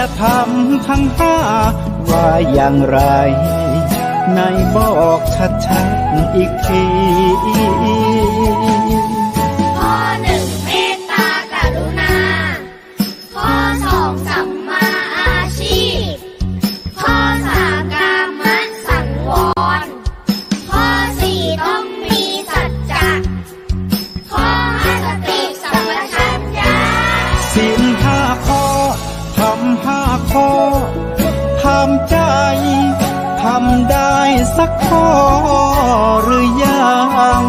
จะทำทั้งห้าว่าอย่างไรไหนบอกชัดๆอีกที ข้อหนึ่งเมตตากรุณาข้อสองสัมมาอาชีพข้อสามกามสังวรข้อสี่ต้องมีสัจจะข้อห้าสติสัมปชัญญะศีลห้าข้อทำห้าข้อทำใจทำได้สักข้อหรือยัง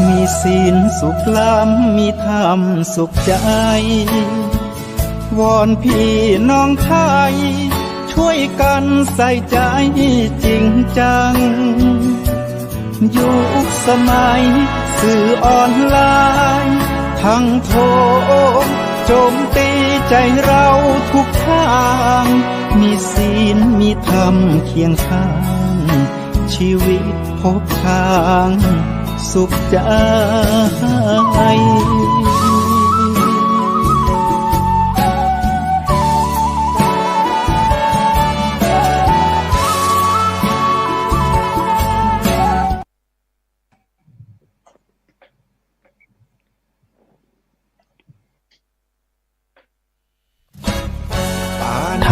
มีศีลสุขล้ำมีธรรมสุขใจวอนพี่น้องไทยช่วยกันใส่ใจจริงจังยุคสมัยสื่อออนไลน์ทั้งโทรโจมตีใจเราทุกทางมีศีลมีธรรมเคียงข้างชีวิตพบทางสุขใจ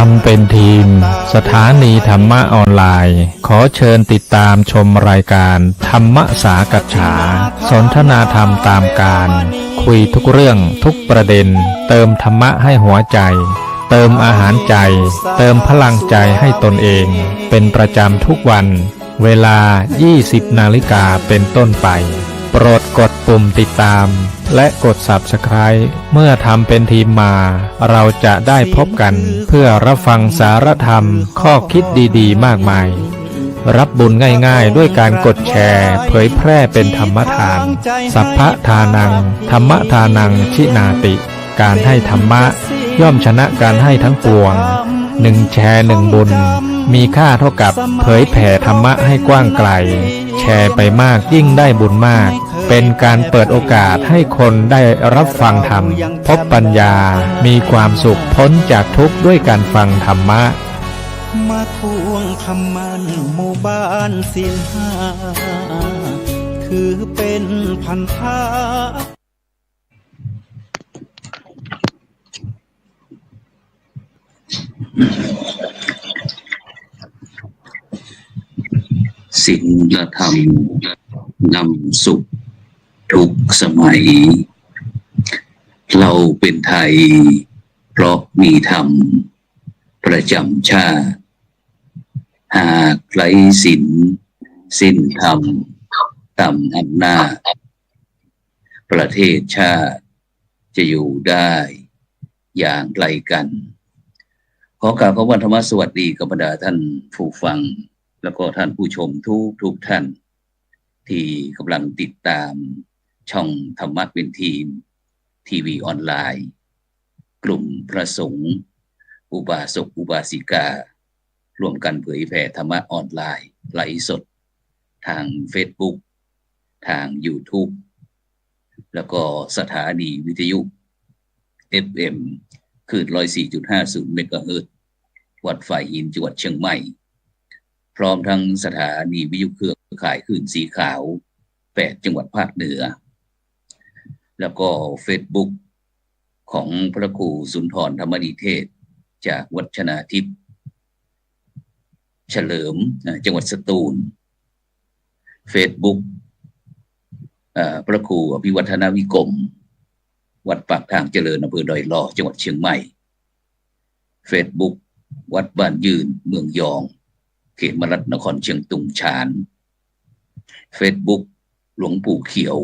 ทำเป็นทีมสถานีธรรมะออนไลน์ขอเชิญติดตามชมรายการธรรมสากัจฉาสนทนาธรรมตามการคุยทุกเรื่องทุกประเด็นเติมธรรมะให้หัวใจเติมอาหารใจเติมพลังใจให้ตนเองเป็นประจำทุกวันเวลา 20 นาฬิกาเป็นต้นไปโปรดกดปุ่มติดตามและกด Subscribe เมื่อทำเป็นทีมมาเราจะได้พบกันเพื่อรับฟังสารธรรมข้อคิดดีๆมากมายรับบุญง่ายๆด้วยการกดแชร์เผยแพร่เป็นธรรมทานสัพพะทานังธรรมทานังชินาติการให้ธรรมะย่อมชนะการให้ทั้งปวง1 แชร์ 1 บุญมีค่าเท่ากับเผยแผ่ธรรมะให้กว้างไกลแชร์ไปมากยิ่งได้บุญมากเป็นการเปิดโอกาสให้คนได้รับฟังธรรมพบปัญญามีความสุขพ้นจากทุกข์ด้วยการฟังธรรมะมาทวงคำมันหมู่บ้านศีลห้าถือเป็นพันธะศีลธรรมนำสุขทุกสมัยเราเป็นไทยเพราะมีธรรมประจำชาติหากไร้ศีลสิ้นธรรมต่ำอำนาจประเทศชาติจะอยู่ได้อย่างไรกันขอกราบขอบคุณธรรมสวัสดีกับบรรดาท่านผู้ฟังแล้วก็ท่านผู้ชมทุกท่านที่กำลังติดตามช่องธรรมะเป็นทีมทีวีออนไลน์กลุ่มพระสงฆ์อุบาสกอุบาสิการ่วมกันเผยแผ่ธรรมะออนไลน์ไลฟ์สดทาง Facebook ทาง YouTube แล้วก็สถานีวิทยุ FM คลื่น 104.50 เมกะเฮิรตซ์วัดฝ่ายหินจังหวัดเชียงใหม่พร้อมทั้งสถานีวิทยุเครือข่ายคลื่นสีขาว8จังหวัดภาคเหนือแล้วก็ Facebook ของพระครูสุนทรธรรมนิเทศจากวัดชนาทิพย์เฉลิมจังหวัดสตูล Facebook พระครูอภิวัฒนวิกรมวัดปากทางเจริญอำเภอดอยหล่อจังหวัดเชียงใหม่ Facebook วัดบ้านยืนเมืองยองเขตมรัตนครเชียงตุงฉาน Facebook หลวงปู่เขียว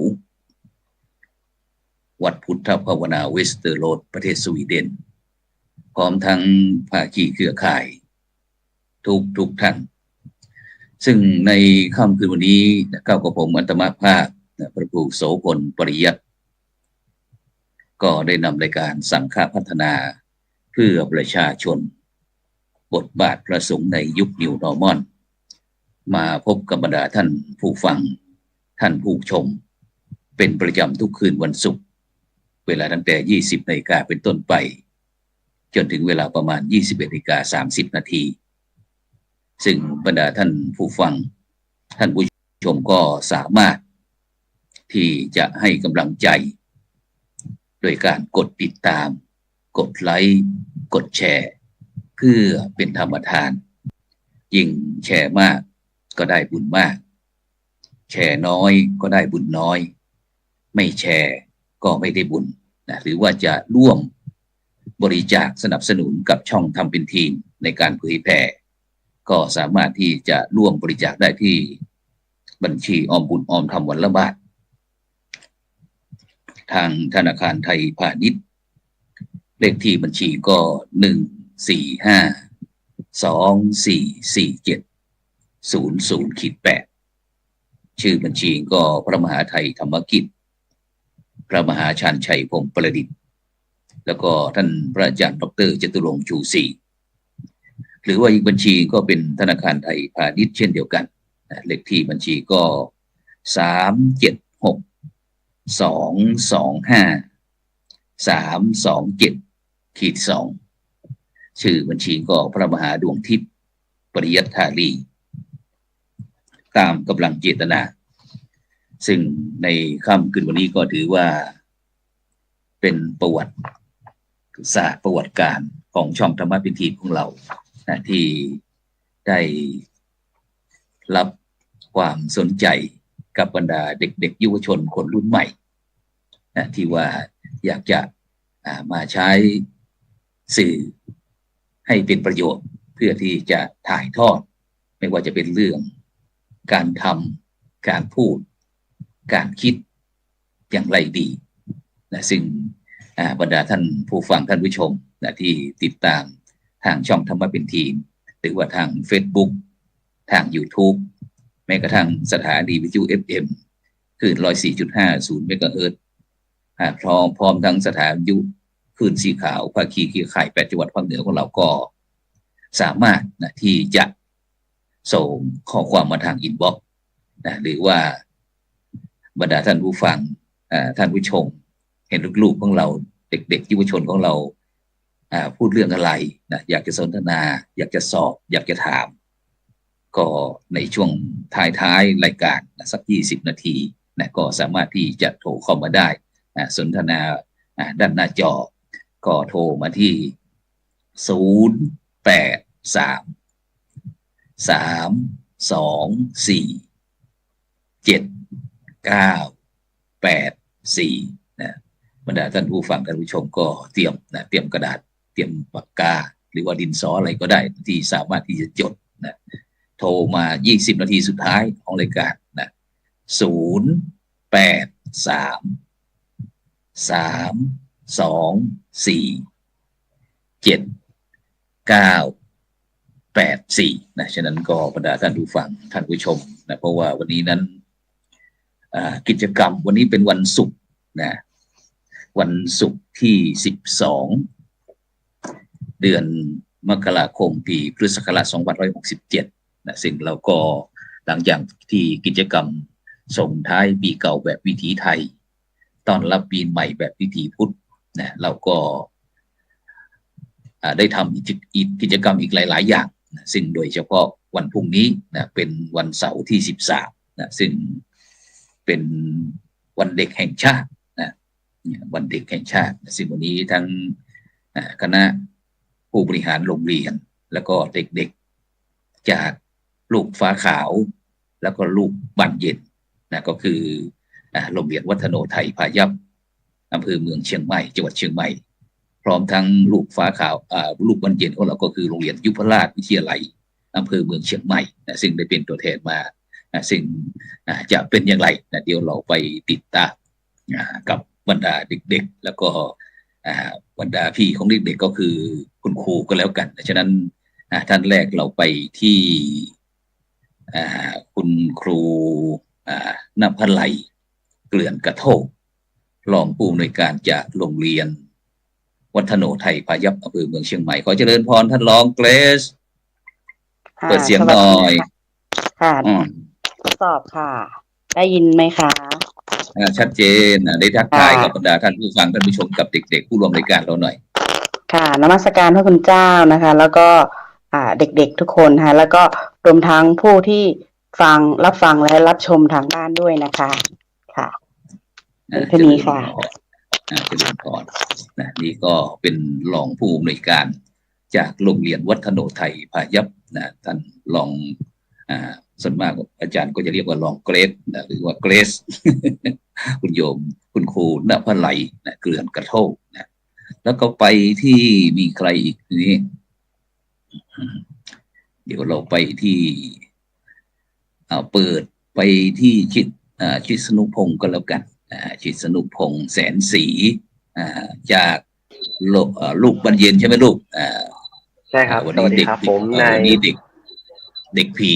วัดพุทธภาวนาเวสเตอร์โรดประเทศสวีเดนพร้อมทั้งภาคีเครือข่ายทุกท่านซึ่งในค่ำคืนวันนี้ก้าวกับผมอัตมภาพพระครูโสพลปริยัติก็ได้นำรายการสังฆพัฒนาเพื่อประชาชนบทบาทพระสงฆ์ในยุคนิวนอร์มอนมาพบกับบรรดาท่านผู้ฟังท่านผู้ชมเป็นประจำทุกคืนวันศุกร์เวลาตั้งแต่ 20 นาฬิกาเป็นต้นไป จนถึงเวลาประมาณ 21:30 นาที ซึ่งบรรดาท่านผู้ฟังท่านผู้ชมก็สามารถที่จะให้กำลังใจโดยการกดติดตามกดไลค์กดแชร์เพื่อเป็นธรรมทานยิ่งแชร์มากก็ได้บุญมากแชร์น้อยก็ได้บุญน้อยไม่แชร์ก็ไม่ได้บุญนะหรือว่าจะร่วมบริจาคสนับสนุนกับช่องทำเป็นทีมในการเผยแผ่ก็สามารถที่จะร่วมบริจาคได้ที่บัญชีออมบุญออมธรรมวันละบาททางธนาคารไทยพาณิชย์เลขที่บัญชีก็145244700-8ชื่อบัญชีก็พระมหาไทยธรรมกิจพระมหาชาญชัยพงศ์ประดิษฐ์แล้วก็ท่านพระอาจารย์ดร.จตุรงค์ชูศรีหรือว่าอีกบัญชีก็เป็นธนาคารไทยพาณิชย์เช่นเดียวกันเลขที่บัญชีก็376325327327-2ชื่อบัญชีก็พระมหาดวงทิพย์ปริยัตถาลีตามกำลังเจตนาซึ่งในค่ำคืนวันนี้ก็ถือว่าเป็นประวัติศาสตร์ประวัติการของช่องธรรมะเป็นทีมของเราที่ได้รับความสนใจกับบรรดาเด็กๆเยาวชนคนรุ่นใหม่ที่ว่าอยากจะมาใช้สื่อให้เป็นประโยชน์เพื่อที่จะถ่ายทอดไม่ว่าจะเป็นเรื่องการทำการพูดการคิดอย่างไรดีซึ่งบรรดาท่านผู้ฟังท่านผู้ชมที่ติดตามทางช่องธรรมะเป็นทีมหรือว่าทาง Facebook ทาง YouTube แม้กระทั่งสถานีวิทยุ FM คลื่น 104.50 เมกะเฮิรตซ์พร้อมทั้งสถานีวิทยุคลื่นสีขาวภาคีเครือข่าย8จังหวัดภาคเหนือของเราก็สามารถที่จะส่งข้อความมาทางอินบ็อกซ์หรือว่าบรรดาท่านผู้ฟังท่านผู้ชมเห็นลูกๆของเราเด็กๆเยาวชนของเราพูดเรื่องอะไรอยากจะสนทนาอยากจะสอบอยากจะถามก็ในช่วงท้ายรายการสัก20 นาทีก็สามารถที่จะโทรเข้ามาได้สนทนาด้านหน้าจอก็โทรมาที่0833247984บรรดาท่านผู้ฟังท่านผู้ชมก็เตรียมกระดาษเตรียมปากกาหรือว่าดินสออะไรก็ได้ที่สามารถที่จะจดโทรมา20 นาทีสุดท้ายของรายการ0833247984ฉะนั้นก็บรรดาท่านผู้ฟังท่านผู้ชมเพราะว่าวันนี้นั้นกิจกรรมวันนี้เป็นวันศุกร์วันศุกร์ที่12เดือนมกราคมปีพุทธศักราช2567ซึ่งเราก็หลังจากที่กิจกรรมส่งท้ายปีเก่าแบบวิถีไทยต้อนรับปีใหม่แบบวิถีพุทธเราก็ได้ทำกิจกรรมอีกหลายๆอย่างซึ่งโดยเฉพาะวันพรุ่งนี้เป็นวันเสาร์ที่13ซึ่งเป็นวันเด็กแห่งชาติวันเด็กแห่งชาติซึ่งวันนี้ทั้งคณะผู้บริหารโรงเรียนแล้วก็เด็กๆจากลูกฟ้าขาวแล้วก็ลูกบ้านเย็นก็คือโรงเรียนวัฒโนไทยพายัพอำเภอเมืองเชียงใหม่จังหวัดเชียงใหม่พร้อมทั้งลูกฟ้าขาวลูกบ้านเย็นของเราก็คือโรงเรียนยุพราชวิทยาลัยอำเภอเมืองเชียงใหม่ซึ่งได้เป็นตัวแทนมาซึ่งจะเป็นอย่างไรเดี๋ยวเราไปติดตามกับบรรดาเด็กๆแล้วก็บรรดาพี่ของเด็กๆก็คือคุณครูก็แล้วกันฉะนั้นท่านแรกเราไปที่คุณครูณภไลเกลื่อนกระโทกรองผู้อำนวยการจากโรงเรียนวัฒโนไทยพายัพอำเภอเมืองเชียงใหม่ขอเจริญพรท่านรองเกรซเปิดเสียงหน่อยค่ะตอบค่ะได้ยินไหมคะชัดเจนได้ทักทายกับบรรดาท่านผู้ฟังท่านผู้ชมกับเด็กๆผู้ร่วมรายการเราหน่อย ค่ะนมัสการพระคุณเจ้านะคะ แล้วก็เด็กๆทุกคนนะคะแล้วก็รวมทั้งผู้ที่รับฟังและรับชมทางบ้านด้วยนะคะค่ะเป็นเท่านี้ค่ะเจริญพรนะนี่ก็เป็นรองผู้อำนวยการจากโรงเรียนวัฒโนไทยพายัพนะท่านรองส่วนมากอาจารย์ก็จะเรียกว่ารองเกรดนะหรือว่าเกรส คุณโยมคุณครูณพไลนะเกลื่อนกระโทกนะแล้วก็ไปที่มีใครอีกนี้เดี๋ยวเราไปที่เปิดไปที่ชิดสนุพงศ์ก็แล้วกันชิดสนุพงศ์แสนศรีจากลูกบรรเย็นใช่ไหมลูกใช่ครับวัน สวั นี้ สดี เด็ก ครับผมนาย วันนี้เด็กผี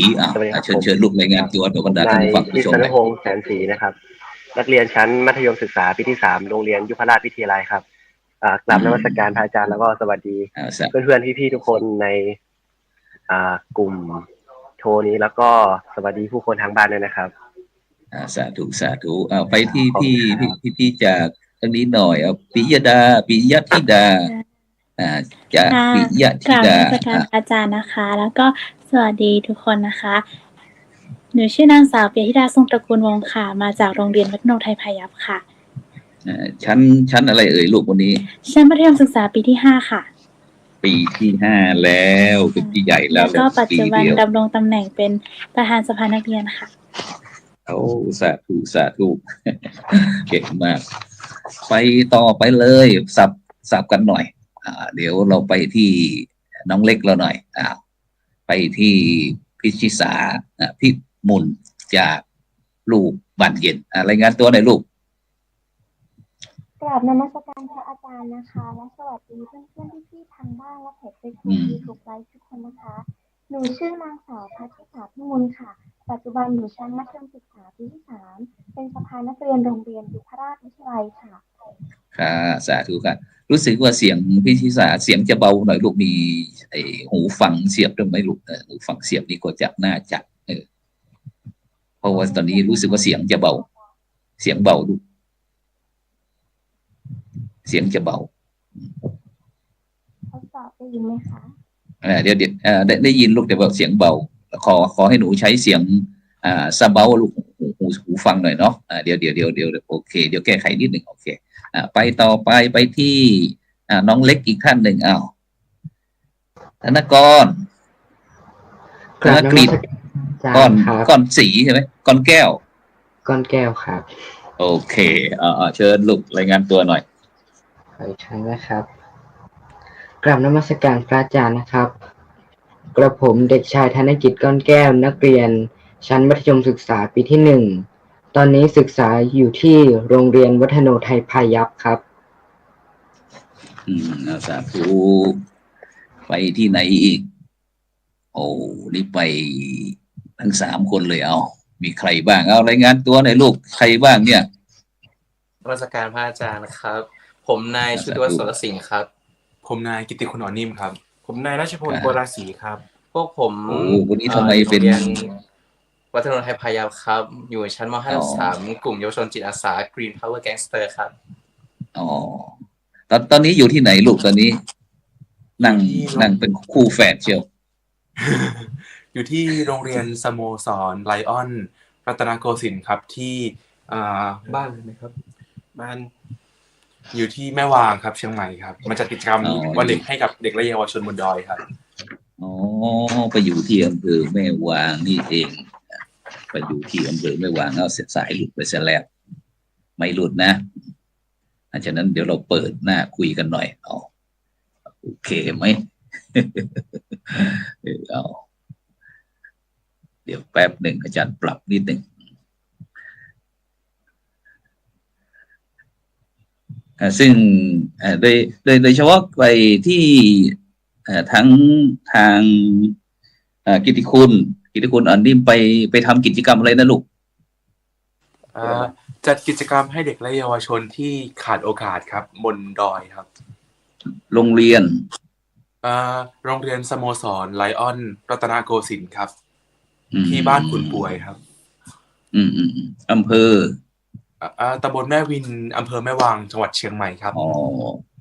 เชิญลูกรายงานตัวต่อบรรดาท่านผู้ฟังผู้ชม นายชิดสนุพงศ์แสนศรีนะครับนักเรียนชั้นมัธยมศึกษาปีที่3โรงเรียนยุพราชวิทยาลัยครับกราบนมัสการพระอาจารย์แล้วก็สวัสดีเพื่อนๆพี่ๆทุกคนในกลุ่มโชว์นี้แล้วก็สวัสดีผู้คนทางบ้านด้วยนะครับสาธุไปที่พี่จากทางนี้หน่อยปิยธิดาจากปิยธิดาอาจารย์นะคะ แล้วก็สวัสดีทุกคนนะคะหนูชื่อนางสาวปิยธิดาทรงตระกูลวงศ์ค่ะมาจากโรงเรียนวัฒโนไทยพายัพค่ะชั้นอะไรเอ่ยลูกวันนี้ชั้นมัธยมศึกษาปีที่5ค่ะปีที่5แล้วเป็นพี่ใหญ่แล้วก็ปัจจุบันดำรงตำแหน่งเป็นประธานสภานักเรียนค่ะสาธุเก่งมากไปต่อไปเลยสับกันหน่อยเดี๋ยวเราไปที่น้องเล็กเราหน่อยไปที่พิชิสาพิมุลจากลูกบ้านเย็นรายงานตัวหน่อยลูกกราบนมัสการพระอาจารย์นะคะและสวัสดีเพื่อนๆพี่ๆทางบ้านและเพจเฟซบุ๊กยูทูบไลฟ์ทุกคนนะคะหนูชื่อนางสาวพัชชาพิมุลค่ะปัจจุบันอยู่ชั้นมัธยมศึกษาปีที่3เป็นสภานักเรียนโรงเรียนยุพราชวิทยาลัยค่ะค่ะสาธุค่ะรู้สึกว่าเสียงพิชิสาเสียงจะเบาหน่อยลูกมีหูฟังเสียบด้วยไหมลูกหูฟังเสียบนี่ก็จะน่าจัดเพราะว่าตอนนี้รู้สึกว่าเสียงจะเบาเสียงเบาลูกเสียงจะเบาทดสอบได้ยินไหมคะเดี๋ยวได้ยินลูกแต่ว่าเสียงเบาขอให้หนูใช้เสียงซาเบาลูกหูฟังหน่อยเนาะเดี๋ยวโอเคเดี๋ยวแก้ไขนิดหนึ่งโอเคไปต่อไปที่น้องเล็กอีกท่านหนึ่งธนกรฤษก้อนสีใช่ไหมก้อนแก้วครับโอเคเชิญลูกรายงานตัวหน่อยใช่นะครับกราบนมัสการพระอาจารย์นะครับกระผมเด็กชายธนกิจก้อนแก้วนักเรียนชั้นมัธยมศึกษาปีที่1ตอนนี้ศึกษาอยู่ที่โรงเรียนวัฒโนไทยพายัพครับสาธุไปที่ไหนอีกนี่ไปทั้ง3คนเลยมีใครบ้างรายงานตัวหน่อยลูกใครบ้างเนี่ยนมัสการพระอาจารย์นะครับผมนายชุติวัฒน์ สรสิงห์ครับผมนายกิตติคุณอ่อนนิ่มครับผมนายรัชพลบัวราศีครับพวกผม วันนี้ทำไมเป็นวัฒนไทยพายัพครับอยู่ชั้นม.5-3 กลุ่มเยาวชนจิตอาสา Green Power Gangster ครับตอนนี้อยู่ที่ไหนลูกตอนนี้นั่งเป็นคู่แฝดเชียวอยู่ที่โรงเรียนสโมสรไลออนรัตนโกสินทร์ครับที่บ้านเลยไหมครับบ้านอยู่ที่แม่วางครับเชียงใหม่ครับมาจัดกิจกรรมวันเด็กให้กับเด็กและเยาวชนบนดอยครับไปอยู่ที่อำเภอแม่วางนี่เองไปอยู่ที่อำเภอแม่วางเอาสายหลุดไปซะแล้วไม่หลุดนะฉะนั้นเดี๋ยวเราเปิดหน้าคุยกันหน่อยโอเคไหมเดี๋ยวแป๊บหนึ่งอาจารย์ปรับนิดหนึ่งซึ่งโดยเฉพาะไปที่ทั้งทางกิตติคุณอ่อนนิ่มไปทำกิจกรรมอะไรนะลูกจัดกิจกรรมให้เด็กและเยาวชนที่ขาดโอกาสครับบนดอยครับโรงเรียนสโมสรไลออนรัตนโกสินทร์ครับที่บ้านขุนป่วยครับอำเภอตำบลแม่วินอำเภอแม่วางจังหวัดเชียงใหม่ครับ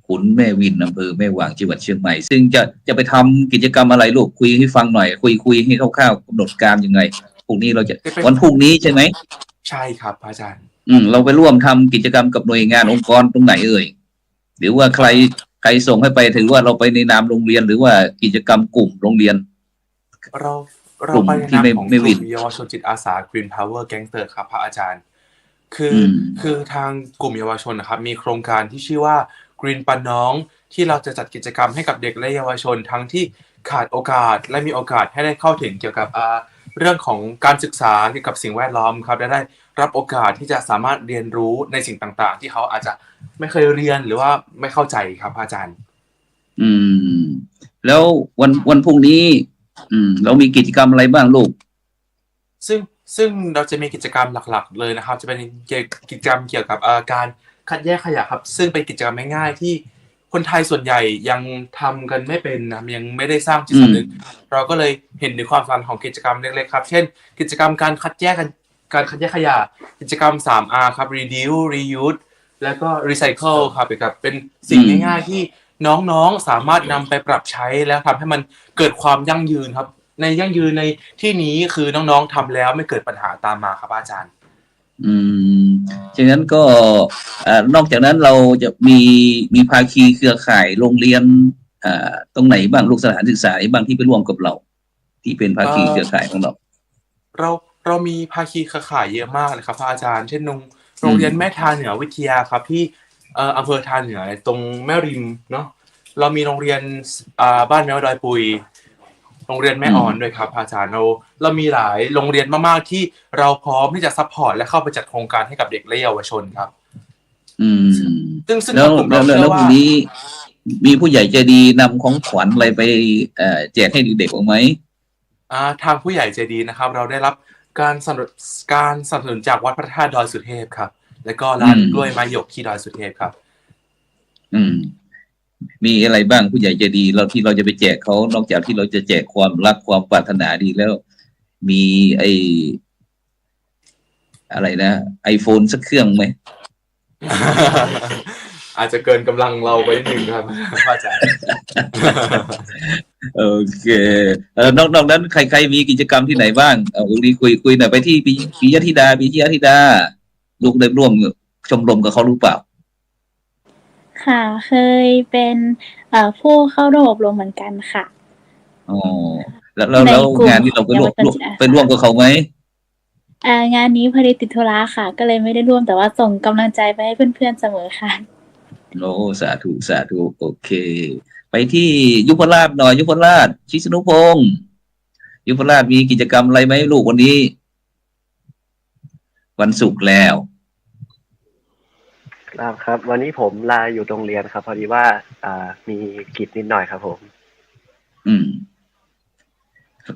ขุนแม่วินอำเภอแม่วางจังหวัดเชียงใหม่ซึ่งจะไปทำกิจกรรมอะไรลูกคุยให้ฟังหน่อยคุยให้คร่าวๆกำหนดการยังไงพรุ่งนี้เราจะวันพรุ่งนี้ใช่ไหมใช่ครับอาจารย์เราไปร่วมทำกิจกรรมกับหน่วยงานองค์กรตรงไหนเอ่ยหรือว่าใครส่งให้ไปถือว่าเราไปในนามโรงเรียนหรือว่ากิจกรรมกลุ่มโรงเรียนเราไปในนามของกลุ่มเยาวชนจิตอาสา Green Power Gangster ครับพระอาจารย์คือทางกลุ่มเยาวชนนะครับมีโครงการที่ชื่อว่า Green ปันน้องที่เราจะจัดกิจกรรมให้กับเด็กและเยาวชนทั้งที่ขาดโอกาสและมีโอกาสให้ได้เข้าถึงเกี่ยวกับเรื่องของการศึกษาเกี่ยวกับสิ่งแวดล้อมครับได้รับโอกาสที่จะสามารถเรียนรู้ในสิ่งต่างๆที่เขาอาจจะไม่เคยเรียนหรือว่าไม่เข้าใจครับอาจารย์แล้ววันพรุ่งนี้เรามีกิจกรรมอะไรบ้างลูกซึ่งเราจะมีกิจกรรมหลักๆเลยนะครับจะเป็นกิจกรรมเกี่ยวกับการคัดแยกขยะครับซึ่งเป็นกิจกรรมง่ายๆที่คนไทยส่วนใหญ่ยังทำกันไม่เป็นนะยังไม่ได้สร้างจิตสำนึกเราก็เลยเห็นถึงความสำคัญของกิจกรรมเล็กๆครับเช่นกิจกรรมการคัดแยกขยะกิจกรรม 3R ครับ reduce reuse แล้วก็ recycle ครับเป็นสิ่งง่ายๆที่น้องๆสามารถนำไปปรับใช้แล้วทำให้มันเกิดความยั่งยืนครับในยั่งยืนในที่นี้คือน้องๆทำแล้วไม่เกิดปัญหาตามมาครับอาจารย์ฉะนั้นก็นอกจากนั้นเราจะมีภาคีเครือข่ายโรงเรียนตรงไหนบ้างลูกสถานศึกษาบ้างที่ไปร่วมกับเราที่เป็นภาคีเครือข่ายของเรามีภาคีเครือข่ายเยอะมากเลยครับอาจารย์เช่นโรงเรียนแม่ทาเหนือวิทยาครับที่อำเภอทาเหนือตรงแม่ริมเนาะเรามีโรงเรียนบ้านแมวดอยปุยโรงเรียนแม่อ่อนด้วยครับอาจารย์เรามีหลายโรงเรียนมากๆที่เราพร้อมที่จะซัพพอร์ตและเข้าไปจัดโครงการให้กับเด็กและเยาวชนครับซึ่งแล้วพรุ่งนี้มีผู้ใหญ่ใจดีนำของขวัญอะไรไปแจกให้เด็กๆบ้างไหมทางผู้ใหญ่ใจดีนะครับเราได้รับการสนับสนุนจากวัดพระธาตุดอยสุเทพครับและก็ร้านกล้วยไม้หยกที่ดอยสุเทพครับมีอะไรบ้างผู้ใหญ่ใจดีที่เราจะไปแจกเขานอกจากที่เราจะแจกความรักความปรารถนาดีแล้วมีอะไรนะ iPhone สักเครื่องไหม อาจจะเกินกำลังเราไปหนึ่งครับพ่อจ๋าโอเคนอกนั้นใครมีกิจกรรมที่ไหนบ้างวันนี้คุยหน่อยไปที่ปิยธิดาลูกได้ร่วมชมรมกับเขารู้เปล่าค่ะเคยเป็นผู้เข้าร่วมอบรมเหมือนกันค่ะอ๋อแล้วงานที่เราไปร่วมกับเขาไหมงานนี้พอดีติดธุระค่ะก็เลยไม่ได้ร่วมแต่ว่าส่งกำลังใจไปให้เพื่อนๆเสมอค่ะโอ้สาธุโอเคไปที่ยุพราชหน่อยยุพราชชิสนุพงศ์ยุพราชมีกิจกรรมอะไรไหมลูกวันนี้วันศุกร์แล้วครับวันนี้ผมลาอยู่โรงเรียนครับพอดีว่ามีกิจนิดหน่อยครับผม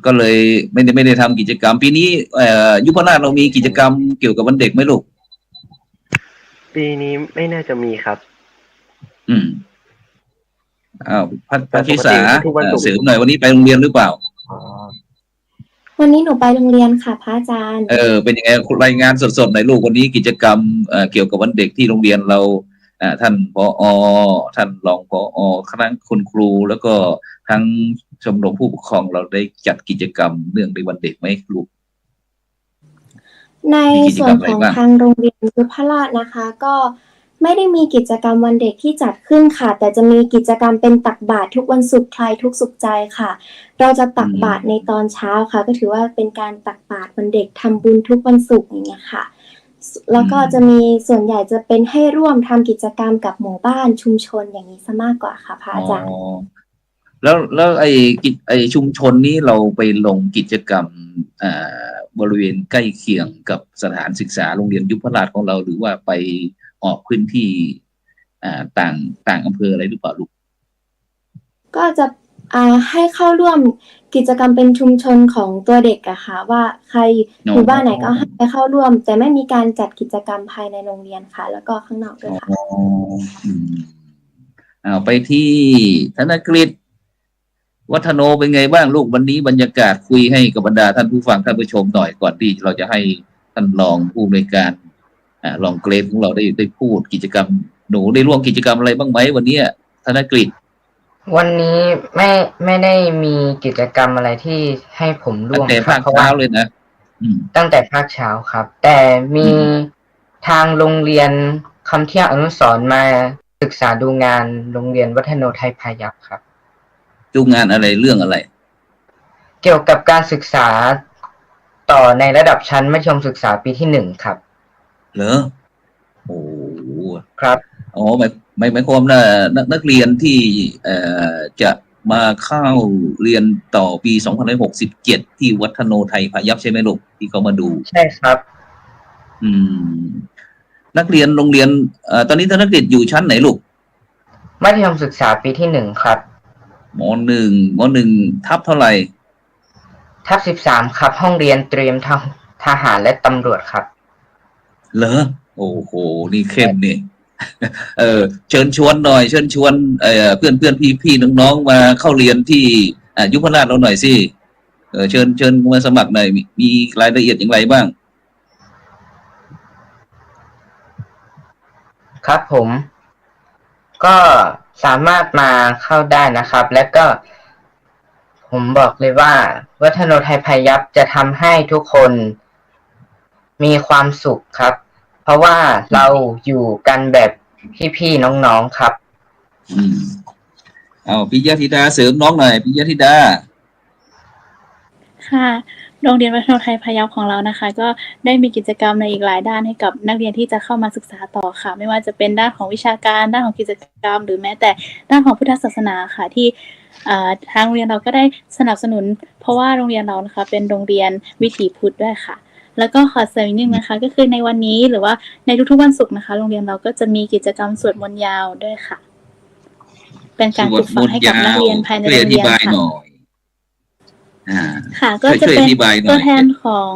ก็เลยไม่ได้ทำกิจกรรมปีนี้ยุพราชเรามีกิจกรรมเกี่ยวกับวันเด็กไหมลูกปีนี้ไม่น่าจะมีครับพัชริสาเสริมหน่อยวันนี้ไปโรงเรียนหรือเปล่าวันนี้หนูไปโรงเรียนค่ะพระอาจารย์เป็นยังไงรายงานสดๆหน่อยลูกวันนี้กิจกรรมเกี่ยวกับวันเด็กที่โรงเรียนเราท่านผอ.ท่านรองผอ.คณะคุณครูแล้วก็ทั้งชมรมผู้ปกครองเราได้จัดกิจกรรมเนื่องในวันเด็กไหมลูกในส่วนของทางโรงเรียนยุพราชนะคะก็ไม่ได้มีกิจกรรมวันเด็กที่จัดขึ้นค่ะแต่จะมีกิจกรรมเป็นตักบาตรทุกวันศุกร์คลายทุกสุขใจค่ะเราจะตักบาตรในตอนเช้าค่ะก็ถือว่าเป็นการตักบาตรวันเด็กทำบุญทุกวันศุกร์อย่างเงี้ยค่ะแล้วก็จะมีส่วนใหญ่จะเป็นให้ร่วมทำกิจกรรมกับหมู่บ้านชุมชนอย่างนี้ซะมากกว่าค่ะพระอาจารย์แล้วไอ้ชุมชนนี้เราไปลงกิจกรรมบริเวณใกล้เคียงกับสถานศึกษาโรงเรียนยุพราชของเราหรือว่าไปออกพื้นที่ต่างอำเภออะไรหรือเปล่าลูกก็จะให้เข้าร่วมกิจกรรมเป็นชุมชนของตัวเด็กอะค่ะว่าใครอยู่บ้านไหนก็ให้ไปเข้าร่วมแต่ไม่มีการจัดกิจกรรมภายในโรงเรียนค่ะแล้วก็ข้างนอกด้วยค่ะไปที่ธนกฤษวัฒโนเป็นไงบ้างลูกวันนี้บรรยากาศคุยให้กับบรรดาท่านผู้ฟังท่านผู้ชมหน่อยก่อนที่เราจะให้ท่านรองผู้อำนวยการ ลองเกรดของเราได้พูดกิจกรรมหนูได้ร่วมกิจกรรมอะไรบ้างไหมวันนี้ธนกฤษวันนี้ไม่ได้มีกิจกรรมอะไรที่ให้ผมร่วม แต่ภาคเช้าเลยนะตั้งแต่ภาคเช้าครับแต่มีทางโรงเรียนคำเที่ยวอนุสรณ์มาศึกษาดูงานโรงเรียนวัฒโนไทยพายัพครับดูงานอะไรเรื่องอะไรเกี่ยวกับการศึกษาต่อในระดับชั้นมัธยมศึกษาปีที่1ครับเหรอโอ้ครับอ๋อหมายความว่านักเรียนที่จะมาเข้าเรียนต่อปี2567ที่วัฒโนไทยพายัพใช่ไหมลูกที่เขามาดูใช่ครับนักเรียนโรงเรียนตอนนี้ธนกฤษอยู่ชั้นไหนลูกมัธยมศึกษาปีที่1ครับม.1 ทับเท่าไหร่ทับ13ครับห้องเรียนเตรียมทหารและตำรวจครับเหรอโอ้โหนี่เข้มนี่เชิญชวนหน่อยเชิญชวนเพื่อนพี่น้องๆมาเข้าเรียนที่ยุพราชเราหน่อยสิเชิญมาสมัครหน่อยมีรายละเอียดอย่างไรบ้างครับผมก็สามารถมาเข้าได้นะครับและก็ผมบอกเลยว่าวัฒโนไทยพายัพจะทำให้ทุกคนมีความสุขครับเพราะว่าเราอยู่กันแบบพี่ๆน้องๆครับเอาปิยธิดาเสริมน้องหน่อยปิยธิดาค่ะโรงเรียนวัฒโนไทยพายัพของเรานะคะก็ได้มีกิจกรรมในอีกหลายด้านให้กับนักเรียนที่จะเข้ามาศึกษาต่อค่ะไม่ว่าจะเป็นด้านของวิชาการด้านของกิจกรรมหรือแม้แต่ด้านของพุทธศาสนาค่ะที่ทางโรงเรียนเราก็ได้สนับสนุนเพราะว่าโรงเรียนเรานะคะเป็นโรงเรียนวิถีพุทธด้วยค่ะแล้วก็ขอเสริมนิดนึงนะคะก็คือในวันนี้หรือว่าในทุกๆวันศุกร์นะคะโรงเรียนเราก็จะมีกิจกรรมสวดมนต์ยาวด้วยค่ะเป็นการฝึกฝนให้กับนักเรียนภายในโรงเรียนค่ะก็จะเป็นตัวแทนของ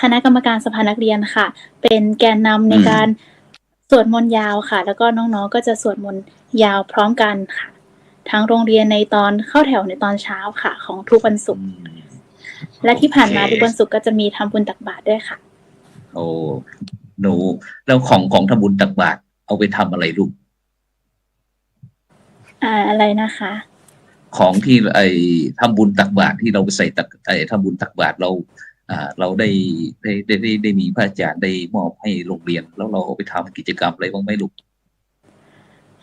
คณะกรรมการสภานักเรียนค่ะเป็นแกนนำในการสวดมนต์ยาวค่ะแล้วก็น้องๆก็จะสวดมนต์ยาวพร้อมกันค่ะทั้งโรงเรียนในตอนเข้าแถวในตอนเช้าค่ะของทุกวันศุกร์และที่ผ่านมาทุกวันศุกร์ก็จะมีทำบุญตักบาตรด้วยค่ะโอ้หนูแล้วของทำบุญตักบาตรเอาไปทำอะไรลูกอะไรนะคะของที่ทำบุญตักบาตรที่เราไปใส่ทำบุญตักบาตรเราได้มีพระอาจารย์ได้มอบให้โรงเรียนแล้วเราเอาไปทำกิจกรรมอะไรบ้างไหมลูก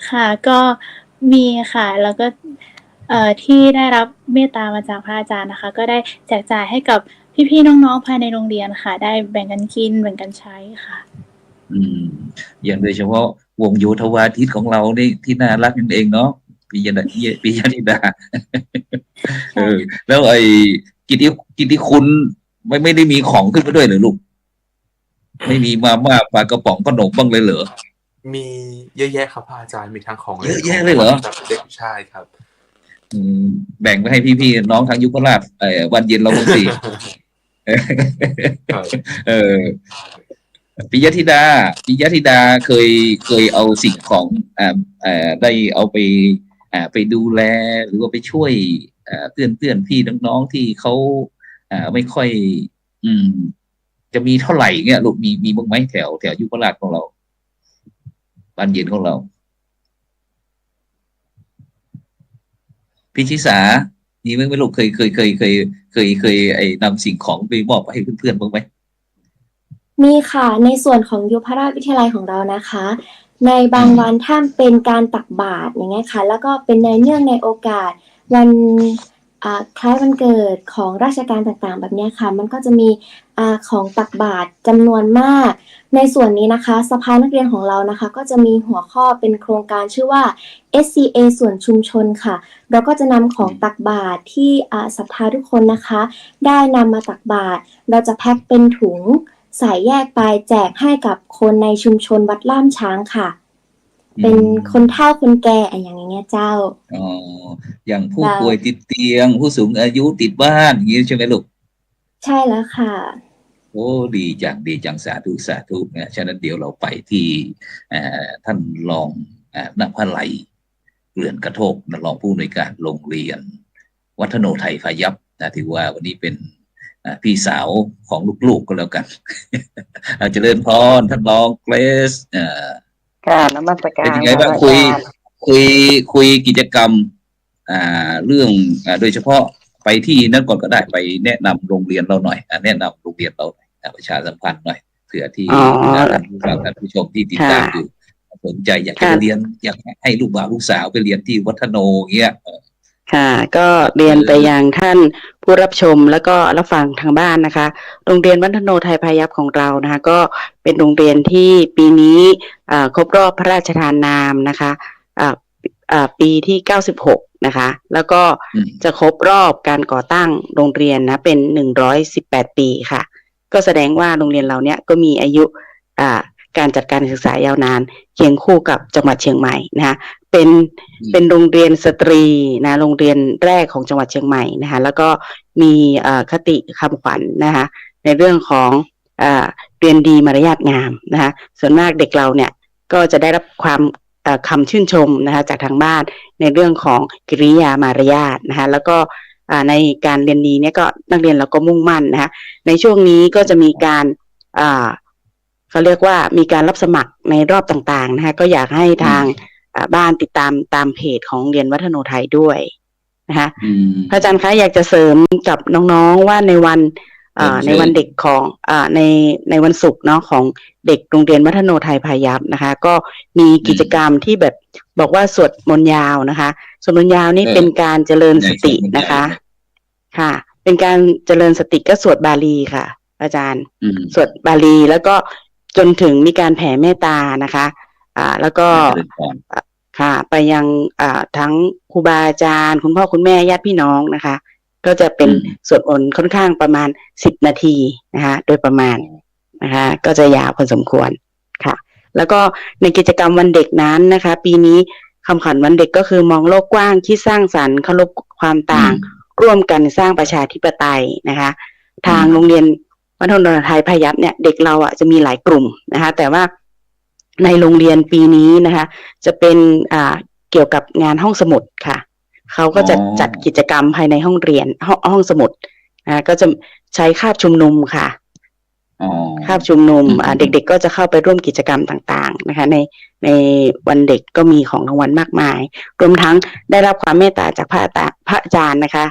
ค่ะก็มีค่ะแล้วก็ที่ได้รับเมตตามาจากพระอาจารย์นะคะก็ได้แจกจ่ายให้กับพี่ๆน้องๆภายในโรงเรียนค่ะได้แบ่งกันกินแบ่งกันใช้ค่ะอย่างโดยเฉพาะวงโยธวาทิตของเรานี่ที่น่ารักนั่นเองเนาะปิยธิดาแล้วกิติคุณไม่ได้มีของขึ้นมาด้วยเหรอลูกไม่มีมาม่าปลากระป๋องขนมบ้างเลยเหรอมีเยอะแยะครับอาจารย์มีทั้งของเยอะแยะเลยเหรอใช่ครับแบ่งไปให้พี่ๆน้องทางยุพราชวันเย็นเราสิปิยธิดาเคยเอาสิ่งของได้เอาไปดูแลหรือว่าไปช่วยเพื่อนพี่น้องๆที่เขาไม่ค่อยจะมีเท่าไหร่เงี้ยลูกมีบ้างไหมแถวยุพราชของเราบ้านเย็นของเราพี่ชิสามีไหมลูกเคยนำสิ่งของไปมอบให้เพื่อนๆบ้างไหมมีค่ะในส่วนของยุพราชวิทยาลัยของเรานะคะในบางวันถ้าเป็นการตักบาตรอย่างเงี้ยค่ะแล้วก็เป็นในเนื่องในโอกาสวันคล้ายวันเกิดของราชการต่างๆแบบนี้ค่ะมันก็จะมีของตักบาตรจำนวนมากในส่วนนี้นะคะสภานักเรียนของเรานะคะก็จะมีหัวข้อเป็นโครงการชื่อว่า SCA ส่วนชุมชนค่ะเราก็จะนำของตักบาตรที่ศรัทธาทุกคนนะคะได้นำมาตักบาตรเราจะแพ็คเป็นถุงใส่แยกไปแจกให้กับคนในชุมชนวัดล่ามช้างค่ะเป็นคนเฒ่าคนแก่อย่างเงี้ยเจ้าอย่างผู้ป่วยติดเตียงผู้สูงอายุติดบ้านอย่างนี้ใช่ไหมลูกใช่แล้วค่ะโอ้ดีจังสาธุนะฉะนั้นเดี๋ยวเราไปที่ท่านรองณภไลเรือนกระโทกรองผู้อำนวยการโรงเรียนวัฒโนไทยพายัพนะถือว่าวันนี้เป็น พี่สาวของลูกๆก็แล้วกัน เจริญพรท่านรองเกรซค่ะนมัสการเป็นยังไงบ้างคุยกิจกรรมเรื่องโดยเฉพาะไปที่นั่นก่อนก็ได้ไปแนะนำโรงเรียนเราหน่อยแนะนำโรงเรียนเราหน่อยประชาสัมพันธ์หน่อยเผื่อที่ท่านผู้ชมที่ติดตามอยู่สนใจอยากจะเรียนอยากให้ลูกบ่าวลูกสาวไปเรียนที่วัฒโนเงี้ยค่ะก็เรียนไปยังท่านผู้รับชมแล้วก็รับฟังทางบ้านนะคะโรงเรียนวัฒโนไทยพายัพของเรานะคะก็เป็นโรงเรียนที่ปีนี้ครบรอบพระราชทานนามนะคะปีที่96นะคะแล้วก็จะครบรอบการก่อตั้งโรงเรียนนะเป็น118ปีค่ะก็แสดงว่าโรงเรียนเราเนี้ยก็มีอายุการจัดการศึกษายาวนานเคียงคู่กับจังหวัดเชียงใหม่นะคะเป็นโรงเรียนสตรีนะโรงเรียนแรกของจังหวัดเชียงใหม่นะคะแล้วก็มีคติคำขวัญนะคะในเรื่องของเรียนดีมารยาทงามนะคะส่วนมากเด็กเราเนี่ยก็จะได้รับความคำชื่นชมนะคะจากทางบ้านในเรื่องของกิริยามารยาทนะคะแล้วก็ในการเรียนดีเนี่ยก็นักเรียนเราก็มุ่งมั่นนะคะในช่วงนี้ก็จะมีการเขาเรียกว่ามีการรับสมัครในรอบต่างๆนะคะก็อยากให้ทางบ้านติดตามเพจของเรียนวัฒโนไทยด้วยนะคะพระอาจารย์คะอยากจะเสริมกับน้องๆว่าในวันเด็กของในวันศุกร์เนาะของเด็กโรงเรียนวัฒโนไทยพายัพนะคะก็มีกิจกรรมที่แบบบอกว่าสวดมนต์ยาวนะคะสวดมนต์ยาวนี่เป็นการเจริญสตินะคะค่ะเป็นการเจริญสติก็สวดบาลีค่ะอาจารย์สวดบาลีแล้วก็จนถึงมีการแผ่เมตตานะคะแล้วก็ค่ะไปยังทั้งครูบาอาจารย์คุณพ่อคุณแม่ญาติพี่น้องนะคะก็จะเป็นสวดมนต์ค่อนข้างประมาณ10 นาทีนะคะโดยประมาณนะคะก็จะยาวพอสมควรค่ะแล้วก็ในกิจกรรมวันเด็กนั้นนะคะปีนี้คำขวัญวันเด็กก็คือมองโลกกว้างคิดสร้างสรรค์เคารพความต่างร่วมกันสร้างประชาธิปไตยนะคะทางโรงเรียนวัฒโนไทยพายัพเนี่ยเด็กเราจะมีหลายกลุ่มนะคะแต่ว่าในโรงเรียนปีนี้นะคะจะเป็นเกี่ยวกับงานห้องสมุดค่ะเขาก็จะจัดกิจกรรมภายในห้องเรียนห้องสมุดก็จะใช้คาบชุมนุมค่ะคาบชุมนุมเด็กๆก็จะเข้าไปร่วมกิจกรรมต่างๆนะคะในวันเด็กก็มีของรางวัลมากมายรวมทั้งได้รับความเมตตาจากพระอาจารย์นะคะ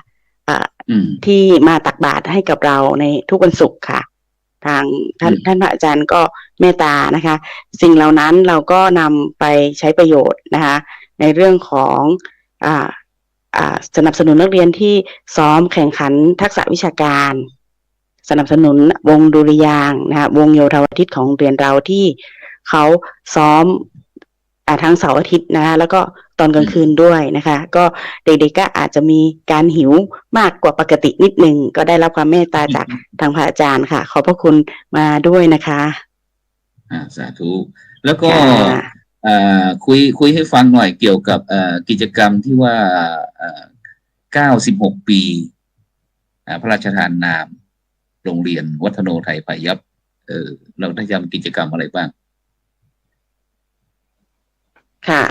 ที่มาตักบาตรให้กับเราในทุกวันศุกร์ค่ะทางท่านพระอาจารย์ก็เมตตานะคะสิ่งเหล่านั้นเราก็นำไปใช้ประโยชน์นะคะในเรื่องของสนับสนุนนักเรียนที่ซ้อมแข่งขันทักษะวิชาการสนับสนุนวงดุริยางค์นะคะวงโยธวาทิตของเรียนเราที่เขาซ้อมทั้งเสาร์อาทิตย์นะคะแล้วก็ตอนกลางคืนด้วยนะคะก็เด็กๆก็อาจจะมีการหิวมากกว่าปกตินิดนึงก็ได้รับความเมตตาจากทางพระอาจารย์ค่ะขอบพระคุณมาด้วยนะคะสาธุแล้วก็คุยให้ฟังหน่อยเกี่ยวกับกิจกรรมที่ว่า96 ปีพระราชทานนามโรงเรียนวัฒโนไทยพายัพเราได้ทำกิจกรรมอะไรบ้างค่ะ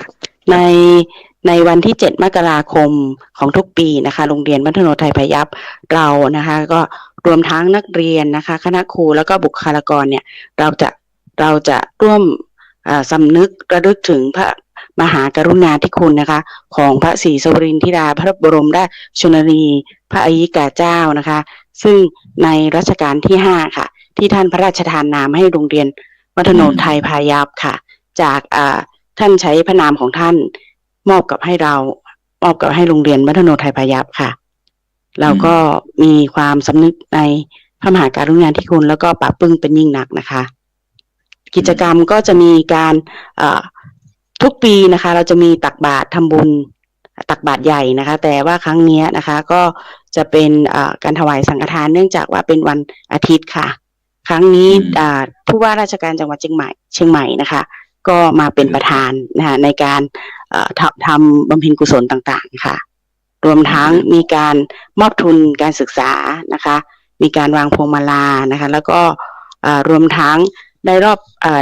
ในวันที่7 มกราคมของทุกปีนะคะโรงเรียนวัฒโนไทยพายัพเรานะคะก็รวมทั้งนักเรียนนะคะคณะครูแล้วก็บุคลากรเนี่ยเราจะร่วมสำนึกระลึกถึงพระมหากรุณาธิคุณนะคะของพระศรีสวรินทร์ธิดาพระบรมราชชนนีพระอัยกาเจ้านะคะซึ่งในรัชกาลที่5ค่ะที่ท่านพระราชทานนามให้โรงเรียนวัฒโนไทยพายัพค่ะจากท่านใช้พระนามของท่านมอบกับให้โรงเรียนวัฒโนไทยพายัพค่ะเราก็มีความสำนึกในพระมหากรุณาธิคุณแล้วก็ปราบปลื้มเป็นยิ่งนักนะคะกิจกรรมก็จะมีการทุกปีนะคะเราจะมีตักบาตรทำบุญตักบาตรใหญ่นะคะแต่ว่าครั้งนี้นะคะก็จะเป็นการถวายสังฆทานเนื่องจากว่าเป็นวันอาทิตย์ค่ะครั้งนี้ผู้ว่าราชการจังหวัดเชียงใหม่นะคะก็มาเป็นประธานนะคะในการทำบำเพ็ญกุศลต่างๆค่ะรวมทั้งมีการมอบทุนการศึกษานะคะมีการวางพวงมาลานะคะแล้วก็รวมทั้ง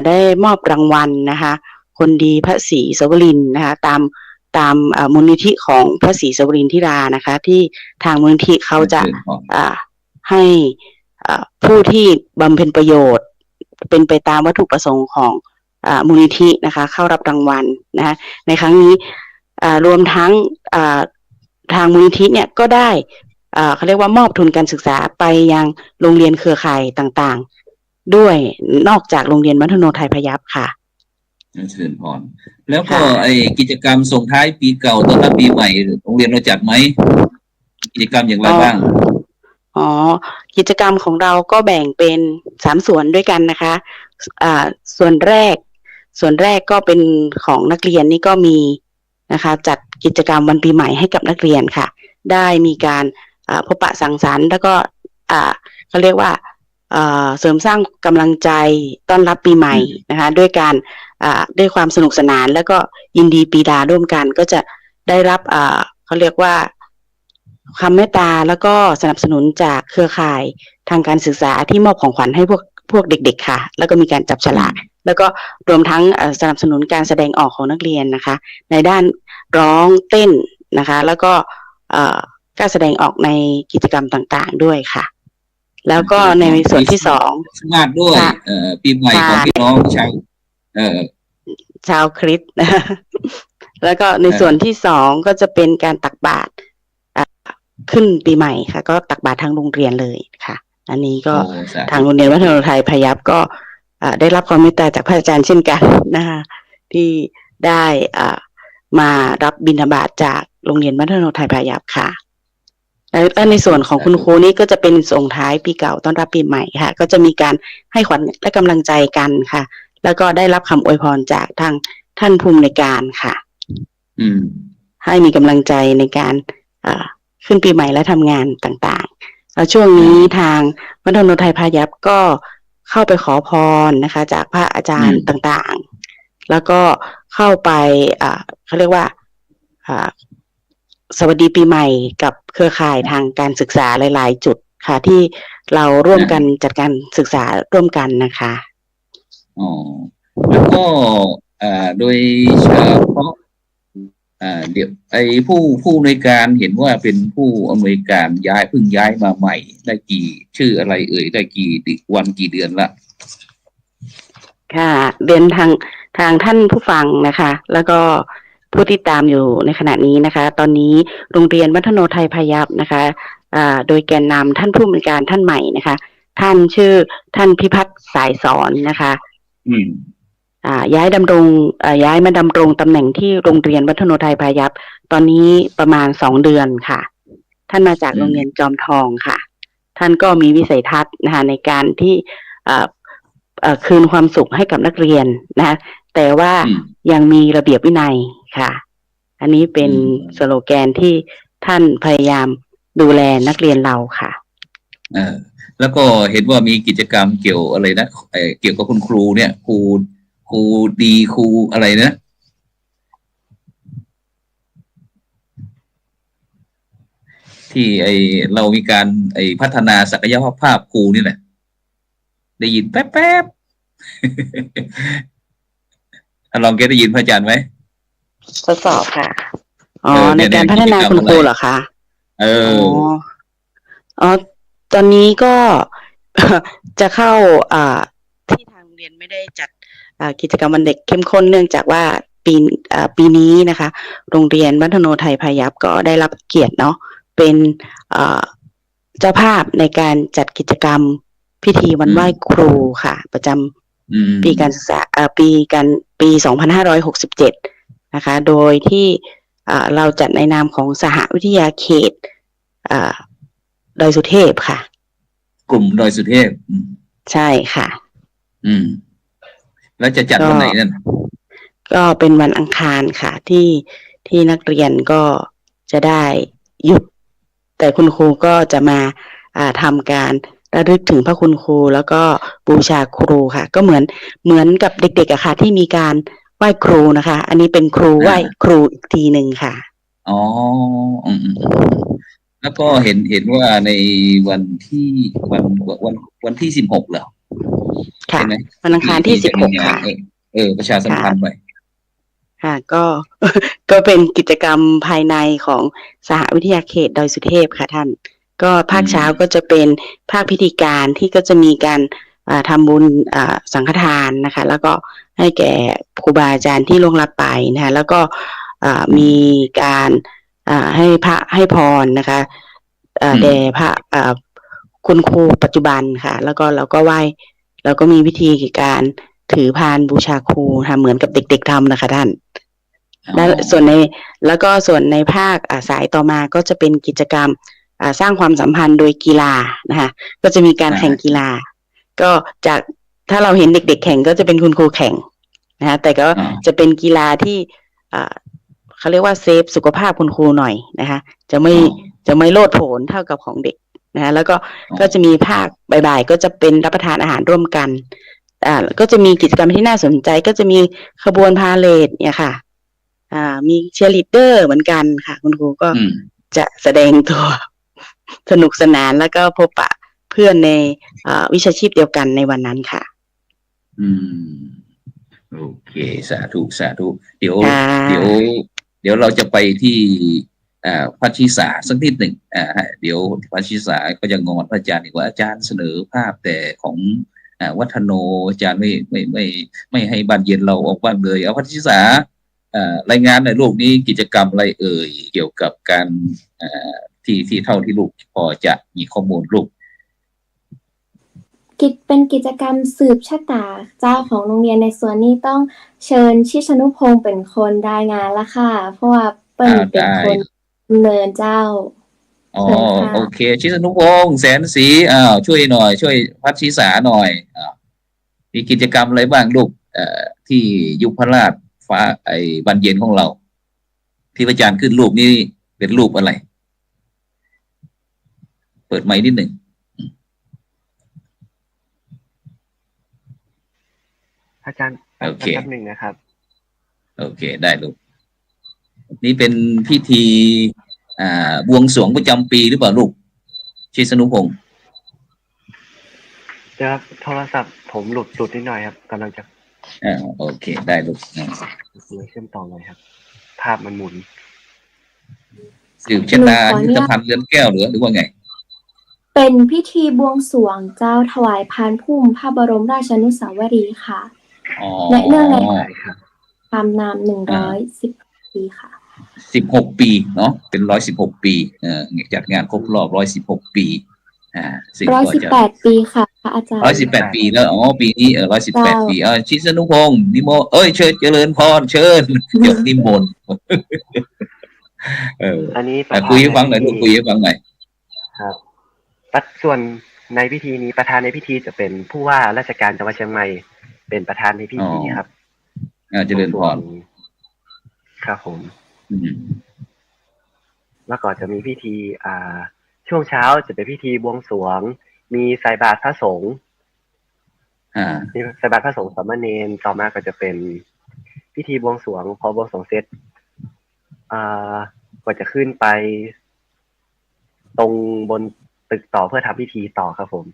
ได้มอบรางวัลนะคะคนดีพระศรีสวรินทร์นะคะตามมูลนิธิของพระศรีสวรินทร์ธิดานะคะที่ทางมูลนิธิเขาจะ ให้ผู้ที่บำเพ็ญประโยชน์เป็นไปตามวัตถุประสงค์ของมูลนิธินะคะเข้ารับรางวัลนะคะในครั้งนี้รวมทั้งทางมูลนิธิเนี่ยก็ได้เขาเรียกว่ามอบทุนการศึกษาไปยังโรงเรียนเครือข่ายต่างๆด้วยนอกจากโรงเรียนมัธยมไทยพยัพค่ะเชิญพรแล้วก็ไอกิจกรรมส่งท้ายปีเก่าต้อนรับปีใหม่โรงเรียนเราจัดไหมกิจกรรมอย่างไรบ้างกิจกรรมของเราก็แบ่งเป็น3ส่วนด้วยกันนะคะส่วนแรกก็เป็นของนักเรียนนี่ก็มีนะคะจัดกิจกรรมวันปีใหม่ให้กับนักเรียนค่ะได้มีการพบปะสังสรรค์แล้วก็เขาเรียกว่าเสริมสร้างกำลังใจต้อนรับปีใหม่นะคะด้วยการด้วยความสนุกสนานแล้วก็ยินดีปีดาร่วมกันก็จะได้รับเขาเรียกว่าความเมตตาแล้วก็สนับสนุนจากเครือข่ายทางการศึกษาที่มอบของขวัญให้พวกเด็กๆค่ะแล้วก็มีการจับฉลากแล้วก็รวมทั้งสนับสนุนการแสดงออกของนักเรียนนะคะในด้านร้องเต้นนะคะแล้วก็การแสดงออกในกิจกรรมต่างๆด้วยค่ะแล้วก็ในส่วนที่2สมาร์ทด้วยปีใหม่ของพี่น้องชาวคริสต์แล้วก็ในส่วนที่2ก็จะเป็นการตักบาตรขึ้นปีใหม่ค่ะก็ตักบาตรทางโรงเรียนเลยค่ะอันนี้ก็ทางโรงเรียนวัฒนไทยพยัพก็ได้รับความเมตตาจากพระอาจารย์เช่นกันนะคะที่ได้มารับบิณฑบาตจากโรงเรียนวัฒนไทยพยัพค่ะและในส่วนของคุณครูนี่ก็จะเป็นส่งท้ายปีเก่าต้อนรับปีใหม่ค่ะก็จะมีการให้ขวัญและกำลังใจกันค่ะแล้วก็ได้รับคำอวยพรจากทางท่านผู้อำนวยการค่ะให้มีกำลังใจในการขึ้นปีใหม่และทำงานต่างๆแล้วช่วงนี้ทางวัฒนไทยพยัพก็เข้าไปขอพรนะคะจากพระอาจารย์ต่างๆแล้วก็เข้าไปเขาเรียกว่าสวัสดีปีใหม่กับเครือข่ายทางการศึกษาหลายๆจุดค่ะที่เราร่วมกันจัดการศึกษาร่วมกันนะคะแล้วก็โดยเฉพาะเดี๋ยวไอ้ผู้อำนวยการเห็นว่าเป็นผู้อำนวยการเพิ่งย้ายมาใหม่ได้กี่ชื่ออะไรได้กี่วันกี่เดือนละค่ะเรียนทางท่านผู้ฟังนะคะแล้วก็ผู้ติดตามอยู่ในขณะนี้นะคะตอนนี้โรงเรียนวัฒนไทยพยัพนะคะโดยแกนนำท่านผู้อำนวยการท่านใหม่นะคะท่านชื่อท่านพิพัฒน์สายสอนนะคะย้ายมาดำรงตำแหน่งที่โรงเรียนวัฒนไทยพยัพตอนนี้ประมาณ2เดือนค่ะท่านมาจากโรงเรียนจอมทองค่ะท่านก็มีวิสัยทัศน์นะคะในการที่คืนความสุขให้กับนักเรียนนะคะแต่ว่ายังมีระเบียบวินัยค่ะอันนี้เป็นสโลแกนที่ท่านพยายามดูแลนักเรียนเราค่ะแล้วก็เห็นว่ามีกิจกรรมเกี่ยวอะไรนะเกี่ยวกับคุณครูเนี่ยครูดีครูอะไรนะที่เรามีการพัฒนาศักยภาพครูนี่แหละได้ยินแป๊บลองแกได้ยินพระอาจารย์ไหมทดสอบค่ะในการพัฒนาคุณครูเหรอคะตอนนี้ก็จะเข้าที่ทางโรงเรียนไม่ได้จัดกิจกรรมวันเด็กเข้มข้นเนื่องจากว่าปีนี้นะคะโรงเรียนวัฒนไทยพยัพก็ได้รับเกียรติเนาะเป็นเจ้าภาพในการจัดกิจกรรมพิธีวันไหว้ครูค่ะประจำปีการศึกษาปี2567นะคะโดยที่เราจัดในนามของสหวิทยาเขตดอยสุเทพค่ะกลุ่มดอยสุเทพใช่ค่ะแล้วจะจัดวันไหนนั่นก็เป็นวันอังคารค่ะที่นักเรียนก็จะได้หยุดแต่คุณครูก็จะมาทำการระลึกถึงพระคุณครูแล้วก็บูชาครูค่ะก็เหมือนกับเด็กๆอะค่ะที่มีการไหว้ครูนะคะอันนี้เป็นครูไหว้ครูอีกทีหนึ่งค่ะแล้วก็เห็นว่าในวันที่16เหรอค่ะวันอังคารที่16ค่ะประชาสัมพันธ์ไปค่ะก็เป็นกิจกรรมภายในของสหวิทยาเขตดอยสุเทพค่ะท่าน ก็ภาคเช้าก็จะเป็นภาคพิธีการที่ก็จะมีการทำบุญสังฆทานนะคะแล้วก็ให้แก่ครูบาอาจารย์ที่ล่วงลับไปนะคะแล้วก็มีการให้พระให้พรนะคะแด่พระคุณครูปัจจุบันค่ะแล้วก็เราก็ไหว้เราก็มีวิธีการถือพานบูชาครูค่ะเหมือนกับเด็กๆทำนะคะท่านแล้วส่วนในภาคสายต่อมาก็จะเป็นกิจกรรมสร้างความสัมพันธ์โดยกีฬานะคะก็จะมีการแข่งกีฬาก็จากถ้าเราเห็นเด็กๆแข่งก็จะเป็นคุณครูแข่งนะคะแต่ก็จะเป็นกีฬาที่เขาเรียกว่าเซฟสุขภาพคุณครูหน่อยนะคะจะไม่โลดโผนเท่ากับของเด็กนะคะแล้วก็จะมีภาคบ่ายๆก็จะเป็นรับประทานอาหารร่วมกันก็จะมีกิจกรรมที่น่าสนใจก็จะมีขบวนพาเหรดเนี่ยค่ะมีเชียร์ลีดเดอร์เหมือนกันค่ะคุณครูก็จะแสดงตัวสนุกสนานแล้วก็พบปะเพื่อนในวิชาชีพเดียวกันในวันนั้นค่ะโอเคสาธุสาธุเดี๋ยวเราจะไปที่พัชชิสาสักนิดหนึ่งเดี๋ยวพัชชิสาก็จะงอนพระอาจารย์อีกว่าอาจารย์เสนอภาพแต่ของวัฒโนอาจารย์ไม่ให้บ้านเย็นเราออกบ้างเลยเอาพัชชิสารายงานในโลกนี้กิจกรรมอะไรเอ่ยเกี่ยวกับการที่เท่าที่ลูกพอจะมีข้อมูลลูกเป็นกิจกรรมสืบชะตาเจ้าของโรงเรียนในส่วนนี้ต้องเชิญชิชนุพงศ์เป็นคนรายงานละค่ะเพราะว่าเป็นคนดำเนินเจ้าโอเคชิชนุพงศ์แสนศรีช่วยหน่อยช่วยพัชชิสาหน่อยมีกิจกรรมอะไรบ้างลูกที่ยุพราชฟ้าบานเย็นของเราที่อาจารย์ขึ้นรูปนี้เป็นรูปอะไรเปิดไมค์นิดหนึ่งอาจารย์แป๊บหนึ่งนะครับโอเคได้ลูกนี่เป็นพิธีบวงสรวงประจำปีหรือเปล่าลูกชิสนุพงศ์จะโทรศัพท์ผมหลุดนิดหน่อยครับกำลังจะโอเคได้ลูกเชื่อมต่อเลยครับภาพมันหมุนสืบชะตายุทธภัณฑ์เรือนแก้วหรือว่าไงเป็นพิธีบวงสรวงเจ้าถวายพานพุ่มพระบรมราชานุสาวรีย์ค่ะและเนื่องในตามนาม110 ปีค่ะ16 ปีเนาะเป็น116 ปีจัดงานครบรอบ116 ปี118 ปีค่ะอาจารย์118 ปีแล้วปีนี้118 ปีชิสนุพงศ์นิโมเชิญเจริญพรเชิญเดี๋ยวนิมนต์อันนี้คุยให้ฟังหน่อยลูกคุยให้ฟังหน่อยครับส่วนในพิธีนี้ประธานในพิธีจะเป็นผู้ว่าราชการจังหวัดเชียงใหม่เป็นประธานในพิธีครับเจริญพรครับผมแล้วก็จะมีพิธีช่วงเช้าจะเป็นพิธีบวงสรวงมีใส่บาตรพระสงฆ์มีใส่บาตรพระสงฆ์สามเณรต่อมาก็จะเป็นพิธีบวงสรวงพอบวงสรวงเสร็จก็จะขึ้นไปตรงบนตึกต่อเพื่อทำพิธีต่อครับผม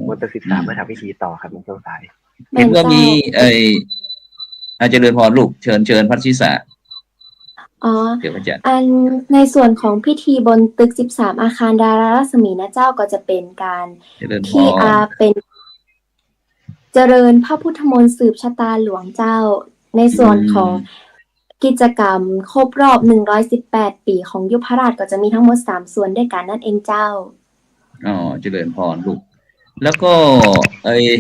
บนตึก13เพื่อทำพิธีต่อครับในช่วงสายเห็นว่ามีเจริญพรลูกเชิญพัชชิสาอันในส่วนของพิธีบนตึก13อาคารดารารัศมีนะเจ้าก็จะเป็นการที่เป็นเจริญพระพุทธมนต์สืบชะตาหลวงเจ้าในส่วนของกิจกรรมครบรอบ118 ปีของยุพราชก็จะมีทั้งหมด3ส่วนด้วยกันนั่นเองเจ้าเจริญพรลูกแล้วก็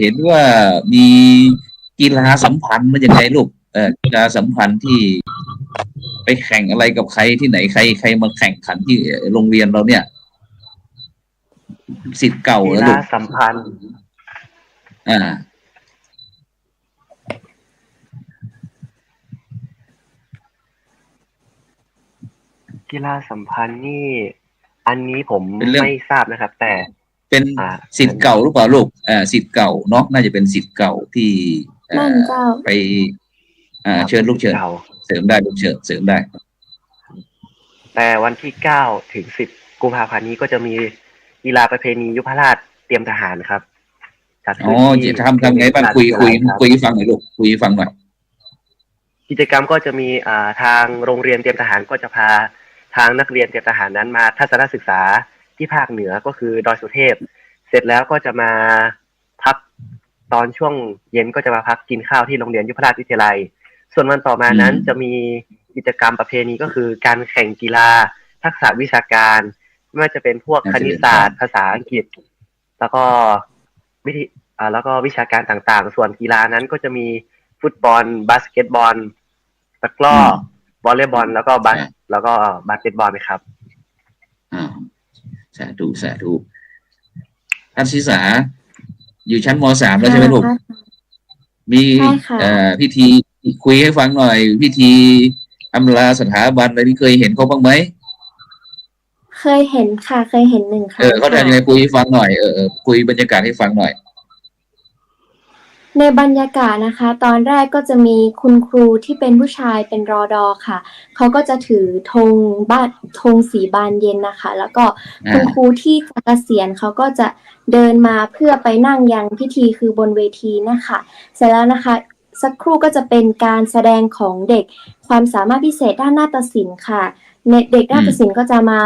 เห็นว่ามีกีฬาสัมพันธ์มันยังไงลูกกีฬาสัมพันธ์ที่ไปแข่งอะไรกับใครที่ไหนใครมาแข่งขันที่โรงเรียนเราเนี่ยศิษย์เก่ากีฬาสัมพันธ์กีฬาสัมพันธ์นี่อันนี้ผมไม่ทราบนะครับแต่เป็นศิษย์เก่าหรือเปล่าลูกศิษย์เก่าเนาะน่าจะเป็นศิษย์เก่าที่ไปเชิญลูกเชิญเสริมได้ลูกเชิญเสริมได้แต่วันที่9 ถึง 10 กุมภาพันธ์นี้ก็จะมีกีฬาประเพณียุพราชเตรียมทหารครับจะทำไงบ้างคุยฟังหน่อยลูกคุยฟังหน่อยกิจกรรมก็จะมีทางโรงเรียนเตรียมทหารก็จะพา ทางนักเรียนเตรียมทหารนั้นมาทัศนศึกษาที่ภาคเหนือก็คือดอยสุเทพเสร็จแล้วก็จะมาพักตอนช่วงเย็นก็จะมาพักกินข้าวที่โรงเรียนยุพราชวิทยาลัยส่วนวันต่อมานั้นจะมีกิจกรรมประเพณีก็คือการแข่งกีฬาทักษะวิชาการไม่ว่าจะเป็นพวกคณิตศาสตร์ภาษาอังกฤษแล้วก็วิชาการต่างๆส่วนกีฬานั้นก็จะมีฟุตบอลบาสเกตบอลตะกร้อวอลเลย์บอลแล้วก็บาสเกตบอลนะครับสาธุสาธุท่านศิษาอยู่ชั้นม.3แล้วใช่ไหมลูกมีพิธีคุยให้ฟังหน่อยพิธีอำลาสถาบันอะไรที่เคยเห็นเขาบ้างไหมเคยเห็นค่ะเคยเห็น1 ครั้งเขาทำยังไงคุยให้ฟังหน่อยคุยบรรยากาศให้ฟังหน่อยในบรรยากาศนะคะตอนแรกก็จะมีคุณครูที่เป็นผู้ชายเป็นรอดอค่ะเขาก็จะถือธงสีบานเย็นนะคะแล้วก็คุณครูที่เกษียณเขาก็จะเดินมาเพื่อไปนั่งยังพิธีคือบนเวทีนะคะเสร็จแล้วนะคะสักครู่ก็จะเป็นการแสดงของเด็กความสามารถพิเศษด้านนาฏศิลป์ค่ะเด็กนาฏศิลป์ก็จะมา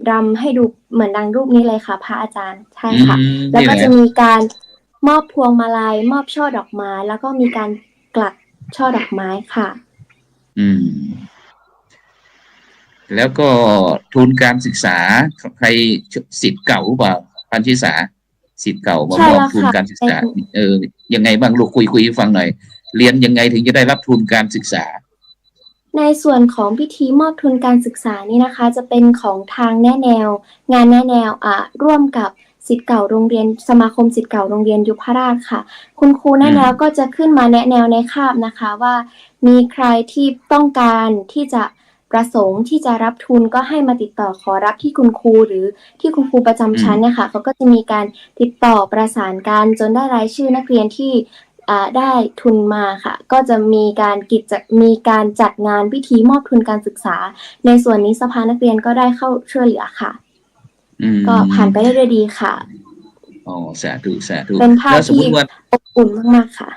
รำให้ดูเหมือนดังรูปนี้เลยค่ะพระอาจารย์ใช่ค่ะแล้วก็จะมีการมอบพวงมาลัยมอบช่อดอกไม้แล้วก็มีการกลัดช่อดอกไม้ค่ะแล้วก็ทุนการศึกษาใครศิษย์เก่าหรือเปล่าพันธิสาศิษย์เก่ามามอบทุนการศึกษายังไงบ้างลูกคุยให้ฟังหน่อยเรียนยังไงถึงจะได้รับทุนการศึกษาในส่วนของพิธีมอบทุนการศึกษานี่นะคะจะเป็นของทางแนะแนวงานแนะแนวร่วมกับศิษย์เก่าโรงเรียนสมาคมศิษย์เก่าโรงเรียนยุพราชค่ะคุณครูแนะแนวก็จะขึ้นมาแนะแนวในคาบนะคะว่ามีใครที่ต้องการที่จะประสงค์ที่จะรับทุนก็ให้มาติดต่อขอรับที่คุณครูหรือที่คุณครูประจำชั้นเนี่ยค่ะเขาก็จะมีการติดต่อประสานกันจนได้รายชื่อนักเรียนที่ได้ทุนมาค่ะก็จะมีการจัดงานพิธีมอบทุนการศึกษาในส่วนนี้สภานักเรียนก็ได้เข้าช่วยเหลือค่ะก็ผ่านไปได้ด้วยดีค่ะสาธุสาธุเป็นภาพที่อบอุ่นมากๆค่ะ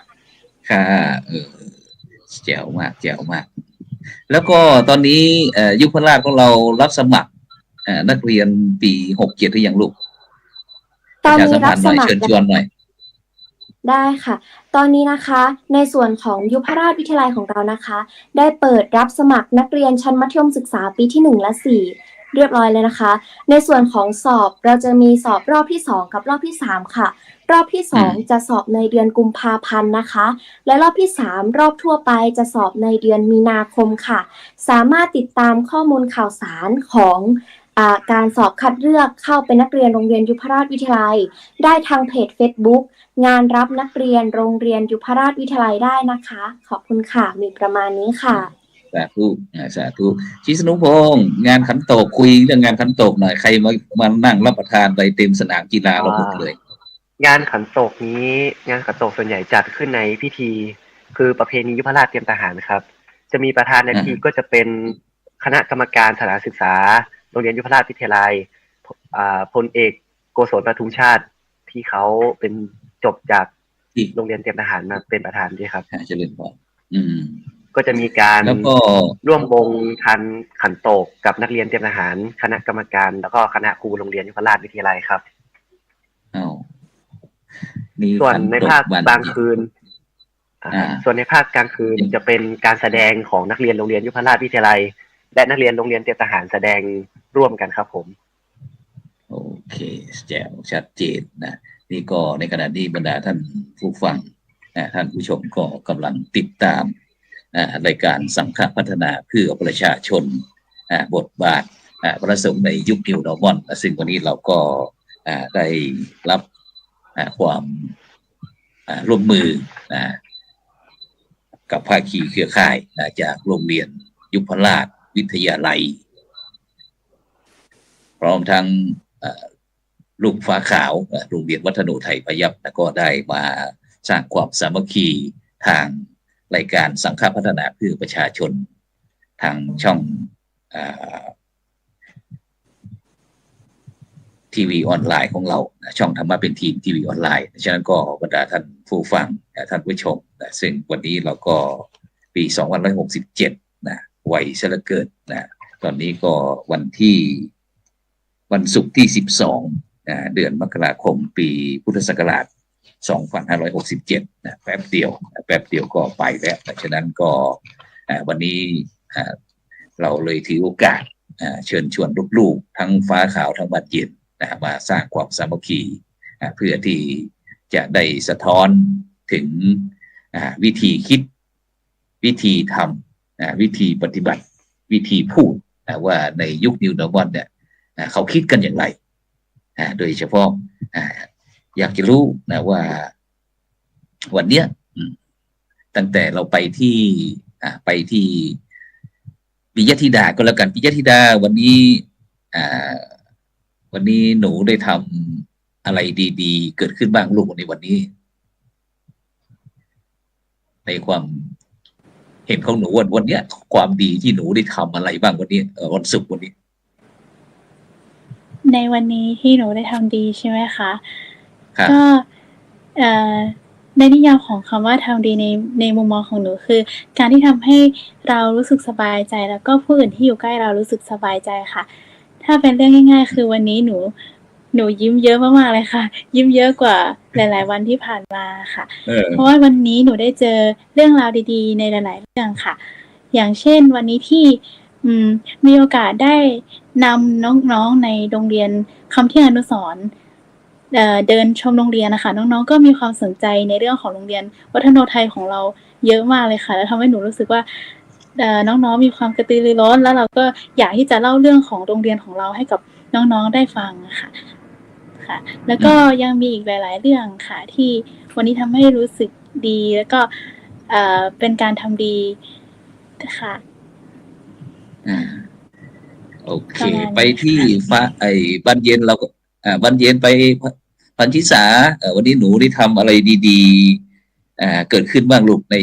ค่ะแจ๋วมากแจ๋วมากแล้วก็ตอนนี้ยุพราชของเรารับสมัครนักเรียนปี67หรือยังลูกตอนนี้รับสมัครเชิญชวนหน่อยได้ค่ะตอนนี้นะคะในส่วนของยุพราชวิทยาลัยของเรานะคะได้เปิดรับสมัครนักเรียนชั้นมัธยมศึกษาปีที่1และ4เรียบร้อยเลยนะคะในส่วนของสอบเราจะมีสอบรอบที่2กับรอบที่3ค่ะรอบที่2จะสอบในเดือนกุมภาพันธ์นะคะและรอบที่3รอบทั่วไปจะสอบในเดือนมีนาคมค่ะสามารถติดตามข้อมูลข่าวสารของการสอบคัดเลือกเข้าเป็นนักเรียนโรงเรียนยุพราชวิทยาลัยได้ทางเพจ Facebook งานรับนักเรียนโรงเรียนยุพราชวิทยาลัยได้นะคะขอบคุณค่ะมีประมาณนี้ค่ะสาธุสาธุชิสนุพงษ์งานขันโตกคุยเรื่องงานขันโตกหน่อยใครมานั่งรับประทานไปเต็มสนามกีฬาเราหมดเลยงานขันโตกนี้งานขันโตกส่วนใหญ่จัดขึ้นในพิธีคือประเพณียุพราชเตรียมทหารครับจะมีประธานในพิธีก็จะเป็นคณะกรรมการสถานศึกษาโรงเรียนยุพราชวิทยาลัยพลเอกโกศลปทุมชาติที่เขาเป็นจบจากโรงเรียนเตรียมทหารมาเป็นประธานด้วยครับเจริญพรก็จะมีการร่วมวงขันโตกกับนักเรียนเตรียมทหารคณะกรรมการแล้วก็คณะครูโรงเรียนยุพราชวิทยาลัยครับส่วนในภาคกลางคืนจะเป็นการแสดงของนักเรียนโรงเรียนยุพราชวิทยาลัยและนักเรียนโรงเรียนเตรียมทหารแสดงร่วมกันครับผมโอเคแจ๋วชัดเจนนะนี่ก็ในขณะนี้บรรดาท่านผู้ฟังท่านผู้ชมก็กำลังติดตามรายการสังฆพัฒนาเพื่อประชาชนบทบาทพระสงฆ์ในยุคนิวนอร์มอนซึ่งวันนี้เราก็ได้รับความร่วมมือกับภาคีเครือข่ายจากโรงเรียนยุพราชวิทยาลัยพร้อมทั้งลูกฟ้าขาวโรงเรียนวัฒโนไทยพยัพก็ได้มาสร้างความสามัคคีทางรายการสังฆพัฒนาเพื่อประชาชนทางช่องทีวีออนไลน์ของเราช่องธรรมะเป็นทีมทีวีออนไลน์ฉะนั้นก็บรรดาท่านผู้ฟังท่านผู้ชมซึ่งวันนี้เราก็ปี2567ไวซะเหลือเกิน ตอนนี้ก็วันศุกร์ที่12เดือนมกราคมปีพุทธศักราช2567แป๊บเดียวก็ไปแล้วเพราะฉะนั้นก็วันนี้เราเลยถือโอกาสเชิญชวนลูกๆทั้งฟ้าขาวทั้งบัดเย็นมาสร้างความสามัคคีเพื่อที่จะได้สะท้อนถึงวิธีคิดวิธีทำวิธีปฏิบัติวิธีพูดว่าในยุค New Normal เนี่ยเขาคิดกันอย่างไรโดยเฉพาะอยากจะรู้ว่าวันเนี้ยตั้งแต่เราไปที่ปิยธิดาก็แล้วกันปิยธิดาวันนี้หนูได้ทำอะไรดีๆเกิดขึ้นบ้างลูกในวันนี้ในความเห็นของหนูวันเนี้ยความดีที่หนูได้ทำอะไรบ้างวันนี้วันศุกร์วันนี้ในวันนี้ที่หนูได้ทำดีใช่ไหมคะ ครับ ก็ในนิยามของคำว่าทำดีในมุมมองของหนูคือการที่ทำให้เรารู้สึกสบายใจแล้วก็ผู้อื่นที่อยู่ใกล้เรารู้สึกสบายใจค่ะ ถ้าเป็นเรื่องง่ายๆคือวันนี้หนูยิ้มเยอะมากๆเลยค่ะ ยิ้มเยอะกว่าหลายๆวันที่ผ่านมาค่ะ เพราะว่าวันนี้หนูได้เจอเรื่องราวดีๆในหลายๆเรื่องค่ะ อย่างเช่นวันนี้ที่มีโอกาสได้นำน้องๆในโรงเรียนคำเที่ยงอนุสรณ์เดินชมโรงเรียนนะคะน้องๆก็มีความสนใจในเรื่องของโรงเรียนวัฒนไทยของเราเยอะมากเลยค่ะแล้วทำให้หนูรู้สึกว่าน้องๆมีความกระตือรือร้นแล้วเราก็อยากที่จะเล่าเรื่องของโรงเรียนของเราให้กับน้องๆได้ฟังค่ะแล้วก็ยังมีอีกหลายๆเรื่องค่ะที่วันนี้ทำให้รู้สึกดีแล้วก็เป็นการทำดีค่ะโอเคไปที่บันเย็นเราก็บันเย็นไปพันธิสาวันนี้หนูได้ทำอะไรดีๆเกิดขึ้นบ้างลูกใน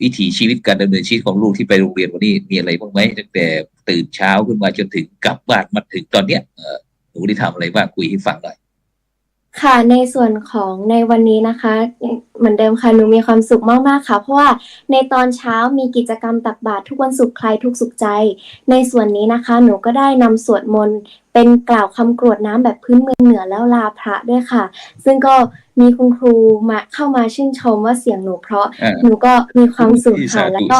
วิถีชีวิตการดำเนินชีวิตของลูกที่ไปโรงเรียนวันนี้มีอะไรบ้างไหมตั้งแต่ตื่นเช้าขึ้นมาจนถึงกลับบ้านมาถึงตอนเนี้ยหนูได้ทำอะไรบ้างคุยให้ฟังหน่อยค่ะในส่วนของในวันนี้นะคะเหมือนเดิมค่ะหนูมีความสุขมากๆค่ะเพราะว่าในตอนเช้ามีกิจกรรมตักบาตรทุกวันศุกร์คลายทุกสุขใจในส่วนนี้นะคะหนูก็ได้นำสวดมนต์เป็นกล่าวคำกรวดน้ำแบบพื้นเมืองเหนือแล้วลาพระด้วยค่ะซึ่งก็มีคุณครูมาเข้ามาชื่นชมว่าเสียงหนูเพราะหนูก็มีความสุขค่ะแล้วก็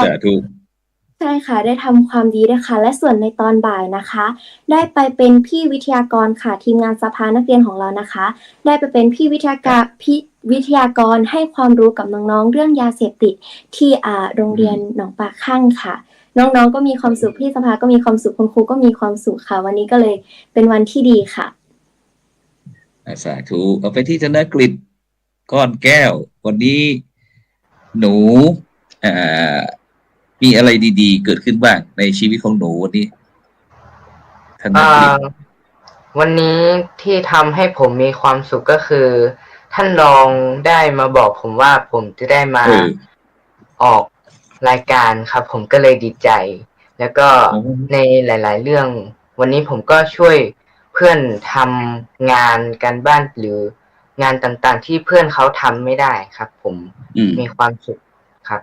ใช่ค่ะได้ทำความดีด้วยค่ะและส่วนในตอนบ่ายนะคะได้ไปเป็นพี่วิทยากรค่ะทีมงานสภานักเรียนของเรานะคะได้ไปเป็นพี่วิทยากรให้ความรู้กับน้องๆเรื่องยาเสพติดที่โรงเรียนหนองปากคั่งค่ะน้องๆก็มีความสุขพี่สภาก็มีความสุขคุณครูก็มีความสุขค่ะวันนี้ก็เลยเป็นวันที่ดีค่ะสาธุเอาไปที่ธนกฤษก้อนแก้ววันนี้หนูมีอะไรดีๆเกิดขึ้นบ้างในชีวิตของหนูวันนี้ธนกฤษวันนี้ที่ทำให้ผมมีความสุขก็คือท่านรองได้มาบอกผมว่าผมจะได้มาออกรายการครับผมก็เลยดีใจแล้วก็ในหลายๆเรื่องวันนี้ผมก็ช่วยเพื่อนทำงานการบ้านหรืองานต่างๆที่เพื่อนเขาทำไม่ได้ครับผมมีความสุขครับ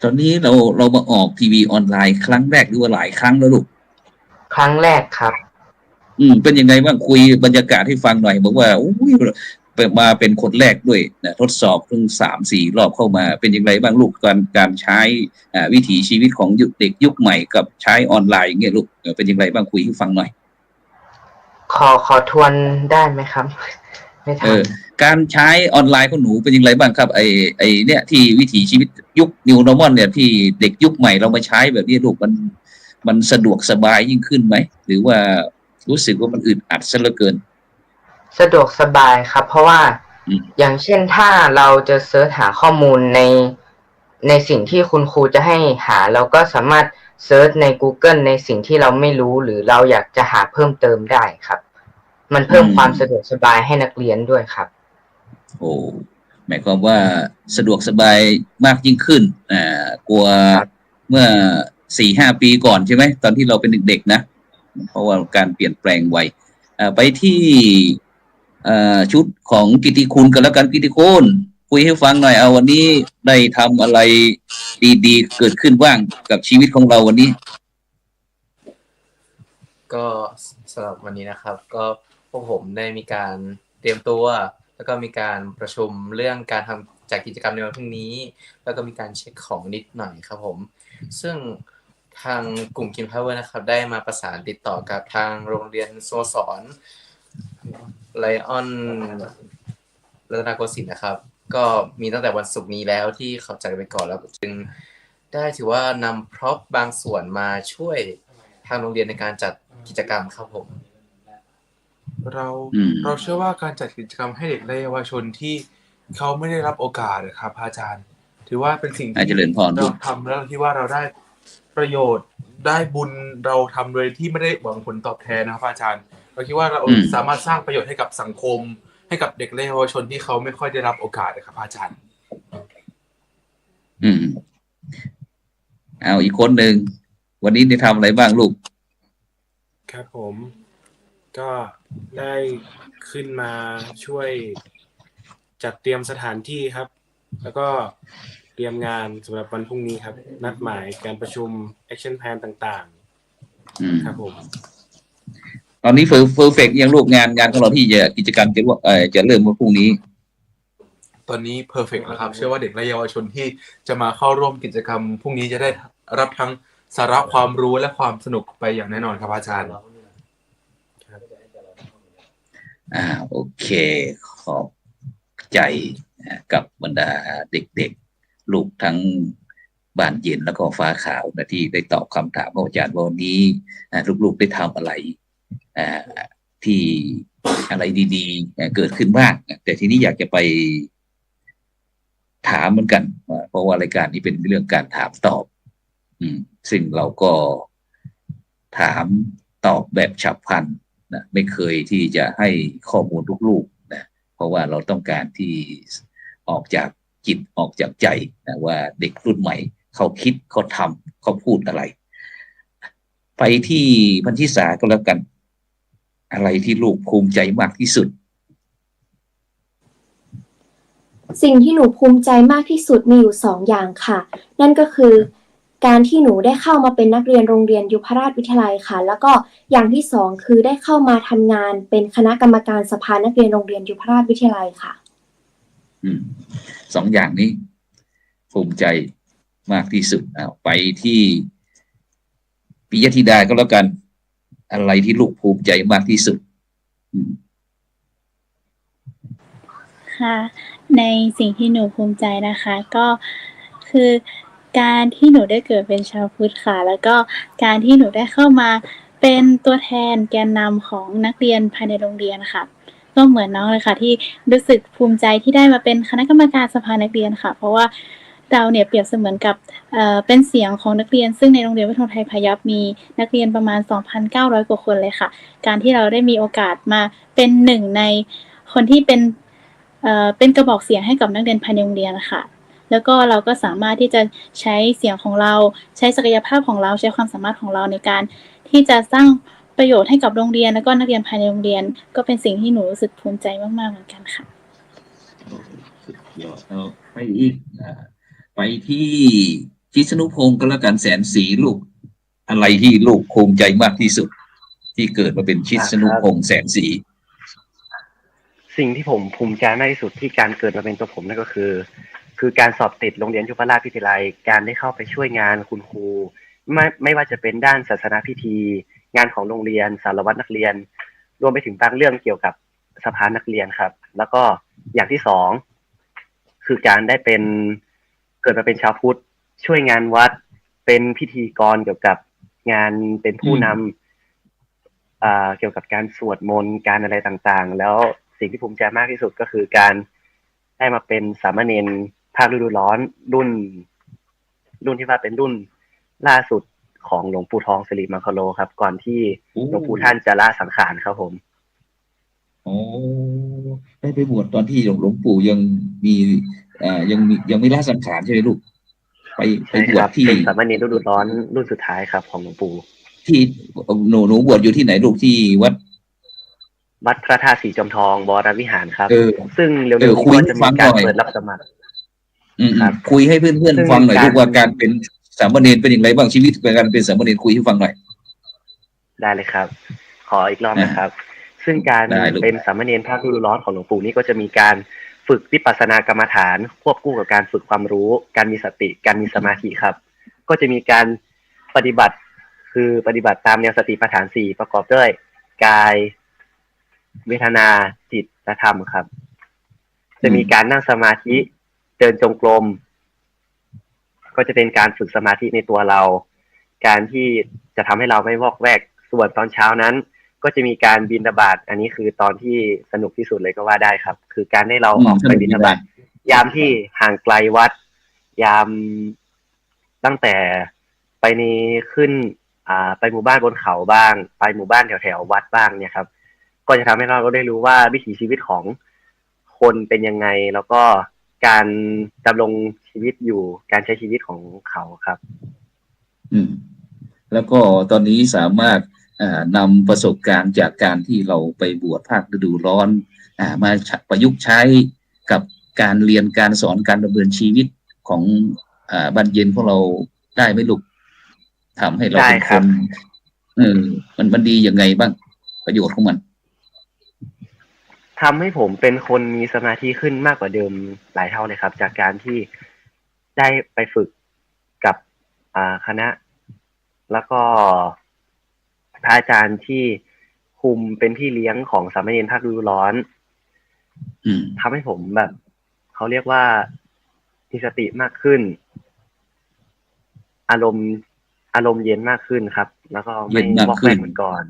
ตอนนี้เรามาออกทีวีออนไลน์ครั้งแรกหรือว่าหลายครั้งแล้วลูกครั้งแรกครับเป็นยังไงบ้างคุยบรรยากาศให้ฟังหน่อยบอกว่ามาเป็นคนแรกด้วยนะทดสอบถึง3-4 รอบเข้ามาเป็นยังไงบ้างลูกการใช้วิถีชีวิตของเด็กยุคใหม่กับใช้ออนไลน์อย่างเงี้ยลูกเป็นยังไงบ้างคุยให้ฟังหน่อยขอทวนได้ไหมครับไม่ทันการใช้ออนไลน์ของหนูเป็นยังไงบ้างครับไอเนี่ยที่วิถีชีวิตยุค New Normal เนี่ยที่เด็กยุคใหม่เรามาใช้แบบนี้ลูกมันสะดวกสบายยิ่งขึ้นไหมหรือว่ารู้สึกว่ามันอึดอัดซะเหลือเกินสะดวกสบายครับเพราะว่าอย่างเช่นถ้าเราจะเสิร์ชหาข้อมูลในสิ่งที่คุณครูจะให้หาเราก็สามารถเสิร์ชใน Google ในสิ่งที่เราไม่รู้หรือเราอยากจะหาเพิ่มเติมได้ครับมันเพิ่มความสะดวกสบายให้นักเรียนด้วยครับโอ้หมายความว่าสะดวกสบายมากยิ่งขึ้นกลัวเมื่อ 4-5 ปีก่อนใช่ไหมตอนที่เราเป็นเด็กๆนะเพราะว่าการเปลี่ยนแปลงไวไปที่ชุดของกิติคุณกันแล้วกันกิติคุณคุยให้ฟังหน่อยเอาวันนี้ได้ทำอะไรดีๆเกิดขึ้นบ้างกับชีวิตของเราวันนี้ ก็สำหรับวันนี้นะครับ ก็พวกผมได้มีการเตรียมตัว แล้วก็มีการประชุมเรื่องการทำจัดกิจกรรมในวันพรุ่งนี้ แล้วก็มีการเช็คของนิดหน่อยครับผม ซึ่งทางกลุ่ม Green Power นะครับ ได้มาประสานติดต่อกับทางโรงเรียนสโมสรไลออนรัตนโกสินทร์นะครับ ก็มีตั้งแต่วันศุกร์นี้แล้วที่เขาจัดไปก่อนแล้วจึงได้ถือว่านำพร็อพบางส่วนมาช่วยทางโรงเรียนในการจัดกิจกรรมครับผม เราเชื่อว่าการจัดกิจกรรมให้เด็กและเยาวชนที่เขาไม่ได้รับโอกาสนะครับอาจารย์ ถือว่าเป็นสิ่งที่เราทำแล้วที่ว่าเราได้ประโยชน์ได้บุญเราทำโดยที่ไม่ได้หวังผลตอบแทนนะครับอาจารย์ เราคิดว่าเราสามารถสร้างประโยชน์ให้กับสังคม ให้กับเด็กและเยาวชนที่เขาไม่ค่อยได้รับโอกาสนะครับอาจารย์เอาอีกคนหนึ่งวันนี้ได้ทำอะไรบ้างลูกครับผมก็ได้ขึ้นมาช่วยจัดเตรียมสถานที่ครับ แล้วก็เตรียมงานสำหรับวันพรุ่งนี้ครับนัดหมายการประชุม action plan ต่างๆครับผมตอนนี้เฟอร์เฟกยังลูกงานของเราที่จะกิจกรรมจะเริ่มวันพรุ่งนี้ตอนนี้เพอร์เฟกต์แล้วครับเชื่อว่าเด็กและเยาวชนที่จะมาเข้าร่วมกิจกรรมพรุ่งนี้จะได้รับทั้งสาระความรู้และความสนุกไปอย่างแน่นอนครับอาจารย์โอเคขอบใจกับบรรดาเด็กๆลูกทั้งบ้านเย็นแล้วก็ฟ้าขาวนะที่ได้ตอบคำถามของอาจารย์วันนี้ลูกๆได้ทำอะไรที่อะไรดีๆเกิดขึ้นบ้างแต่ทีนี้อยากจะไปถามเหมือนกันเพราะว่ารายการนี้เป็นเรื่องการถามตอบซึ่งเราก็ถามตอบแบบฉับพลันนะไม่เคยที่จะให้ข้อมูลลูกๆนะเพราะว่าเราต้องการที่ออกจากจิตออกจากใจนะว่าเด็กรุ่นใหม่เขาคิดเขาทำเขาพูดอะไรไปที่พันธิสาก็แล้วกันอะไรที่ลูกภูมิใจมากที่สุดสิ่งที่หนูภูมิใจมากที่สุดมีอยู่2 อย่างค่ะนั่นก็คือการที่หนูได้เข้ามาเป็นนักเรียนโรงเรียนยุพราชวิทยาลัยค่ะแล้วก็อย่างที่2คือได้เข้ามาทำงานเป็นคณะกรรมการสภานักเรียนโรงเรียนยุพราชวิทยาลัยค่ะ2 อย่างนี้ภูมิใจมากที่สุดไปที่ปิยธิดาก็แล้วกันอะไรที่ลูกภูมิใจมากที่สุดค่ะในสิ่งที่หนูภูมิใจนะคะก็คือการที่หนูได้เกิดเป็นชาวพุทธค่ะแล้วก็การที่หนูได้เข้ามาเป็นตัวแทนแกนนำของนักเรียนภายในโรงเรียนค่ะก็เหมือนน้องเลยค่ะที่รู้สึกภูมิใจที่ได้มาเป็นคณะกรรมการสภานักเรียนค่ะเพราะว่าเราเนี่ยเปรียบเสมือนกับเป็นเสียงของนักเรียนซึ่งในโรงเรียนวัฒนไทยพยัพมีนักเรียนประมาณ 2,900 กว่าคนเลยค่ะการที่เราได้มีโอกาสมาเป็นหนึ่งในคนที่เป็นกระบอกเสียงให้กับนักเรียนภายในโรงเรียนค่ะแล้วก็เราก็สามารถที่จะใช้เสียงของเราใช้ศักยภาพของเราใช้ความสามารถของเราในการที่จะสร้างประโยชน์ให้กับโรงเรียนแล้วก็นักเรียนภายในโรงเรียนก็เป็นสิ่งที่หนูรู้สึกภูมิใจมากๆเหมือนกันค่ะสุดยอดไปอีกไปที่ชิสนุพงศ์ก็แล้วกันแสนศรีลูกอะไรที่ลูกภูมิใจมากที่สุดที่เกิดมาเป็นชิสนุพงศ์แสนศรีสิ่งที่ผมภูมิใจมากที่สุดที่การเกิดมาเป็นตัวผมนั่นก็คือการสอบติดโรงเรียนยุพราชวิทยาลัยการได้เข้าไปช่วยงานคุณครูไม่ว่าจะเป็นด้านศาสนาพิธีงานของโรงเรียนสารวัตรนักเรียนรวมไปถึงบางเรื่องเกี่ยวกับสภานักเรียนครับแล้วก็อย่างที่2คือการได้เป็นเกิดมาเป็นชาวพุทธช่วยงานวัดเป็นพิธีกรเกี่ยวกับงานเป็นผู้นำเกี่ยวกับการสวดมนต์การอะไรต่างๆแล้วสิ่งที่ภูมิใจมากที่สุดก็คือการได้มาเป็นสามเณรภาคฤดูร้อนรุ่นที่ว่าเป็นรุ่นล่าสุดของหลวงปู่ทองสิริมังคโลครับก่อนที่หลวงปู่ท่านจะละสังขารครับผมได้ไปบวชตอนที่หลวงปู่ยังมียังไม่ละสังขารใช่ไหมลูกไปบวชที่เป็นสามเณรฤดูร้อนรุ่นสุดท้ายครับของหลวงปู่ที่หนูบวชอยู่ที่ไหนลูกที่วัดพระธาตุสีจอมทองวรวิหารครับซึ่งเร็วๆนี้ก็จะมีการเปิดรับสมัครคุยให้เพื่อนๆฟังหน่อยลูกว่าการเป็นสามเณรเป็นอย่างไรบ้างชีวิตการเป็นสามเณรคุยให้ฟังหน่อย ได้เลยครับ ขออีกรอบนะครับ ซึ่งการเป็นสามเณรภาคฤดูร้อนของหลวงปู่นี่ก็จะมีการฝึกวิปัสสนากรรมฐานควบคู่กับการฝึกความรู้การมีสติการมีสมาธิครับก็จะมีการปฏิบัติคือปฏิบัติตามแนวสติปัฏฐาน4ประกอบด้วยกายเวทนาจิตและธรรมครับจะมีการนั่งสมาธิเดินจงกรมก็จะเป็นการฝึกสมาธิในตัวเราการที่จะทำให้เราไม่วอกแวกส่วนตอนเช้านั้นก็จะมีการบิณฑบาตอันนี้คือตอนที่สนุกที่สุดเลยก็ว่าได้ครับคือการให้เราออกไปบิณฑบาตยามที่ห่างไกลวัดยามตั้งแต่ไปนี่ขึ้นไปหมู่บ้านบนเขาบ้างไปหมู่บ้านแถวๆวัดบ้างเนี่ยครับก็จะทำให้เราได้รู้ว่าวิถีชีวิตของคนเป็นยังไงแล้วก็การดำรงชีวิตอยู่การใช้ชีวิตของเขาครับแล้วก็ตอนนี้สามารถนำประสบการณ์จากการที่เราไปบวชภาคฤดูร้อนมาประยุกต์ใช้กับการเรียนการสอนการดำเนินชีวิตของบรรเย็นของเราได้ไหมลูกทำให้เราเป็นคนมันดียังไงบ้างประโยชน์ของมันทำให้ผมเป็นคนมีสมาธิขึ้นมากกว่าเดิมหลายเท่าเลยครับจากการที่ได้ไปฝึกกับคณะแล้วก็พระอาจารย์ที่คุมเป็นพี่เลี้ยงของสามเณรภาคฤดูร้อนทำให้ผมแบบเขาเรียกว่ามีสติมากขึ้นอารมณ์เย็นมากขึ้นครับแล้วก็ไม่วอกแวกเหมือนก่อน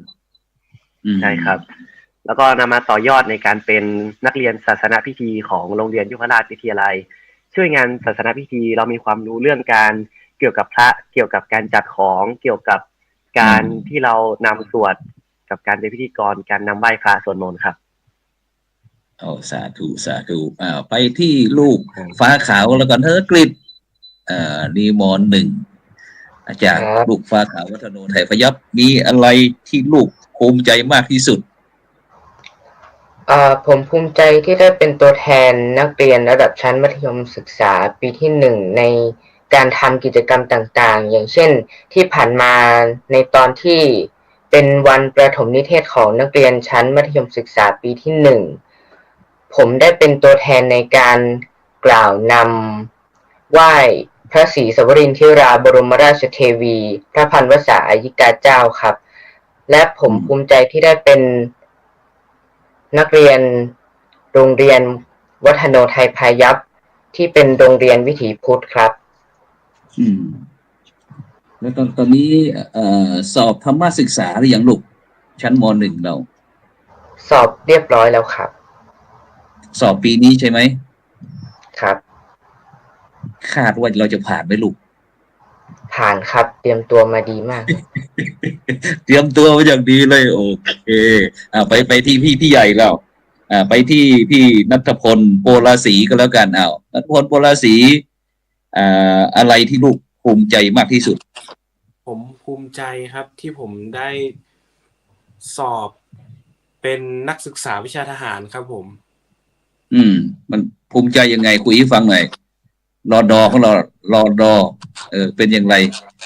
ใช่ครับแล้วก็นำมาต่อยอดในการเป็นนักเรียนศาสนพิธีของโรงเรียนยุพราชวิทยาลัยช่วยงานศาสนพิธีเรามีความรู้เรื่องการเกี่ยวกับพระเกี่ยวกับการจัดของเกี่ยวกับการที่เรานำสวดกับการเป็นพิธีกรการนำไหว้พระสวดมนต์ครับสาธุสาธุไปที่ลูกฟ้าขาวแล้วกันกฤษนิมนต์1จากลูกฟ้าขาววัฒโนไทยพยัพมีอะไรที่ลูกภูมิใจมากที่สุดผมภูมิใจที่ได้เป็นตัวแทนนักเรียนระดับชั้นมัธยมศึกษาปีที่1ในการทำกิจกรรมต่างๆอย่างเช่นที่ผ่านมาในตอนที่เป็นวันประถมนิเทศของนักเรียนชั้นมัธยมศึกษาปีที่1ผมได้เป็นตัวแทนในการกล่าวนำไหว้พระศรีสวรินทราบรมราชเทวีพระพันวษาอัยิกาเจ้าครับและผมภูมิใจที่ได้เป็นนักเรียนโรงเรียนวัฒโนไทยพายัพที่เป็นโรงเรียนวิถีพุทธครับแล้วตอนนี้สอบธรรมศึกษาหรือยังลูกชั้นม.1เราสอบเรียบร้อยแล้วครับสอบปีนี้ใช่ไหมครับคาดว่าเราจะผ่านไหมลูกผ่านครับเตรียมตัวมาดีมาก เตรียมตัวมาอย่างดีเลยโอเคไปที่พี่ใหญ่แล้วไปที่พี่ณัฐพลโปราศรีก็แล้วกันณัฐพลโปราศรีอะไรที่ลูกภูมิใจมากที่สุดผมภูมิใจครับที่ผมได้สอบเป็นนักศึกษาวิชาทหารครับผมมันภูมิใจยังไงคุยให้ฟังหน่อยรอดอของเรารอดอเป็นอย่างไร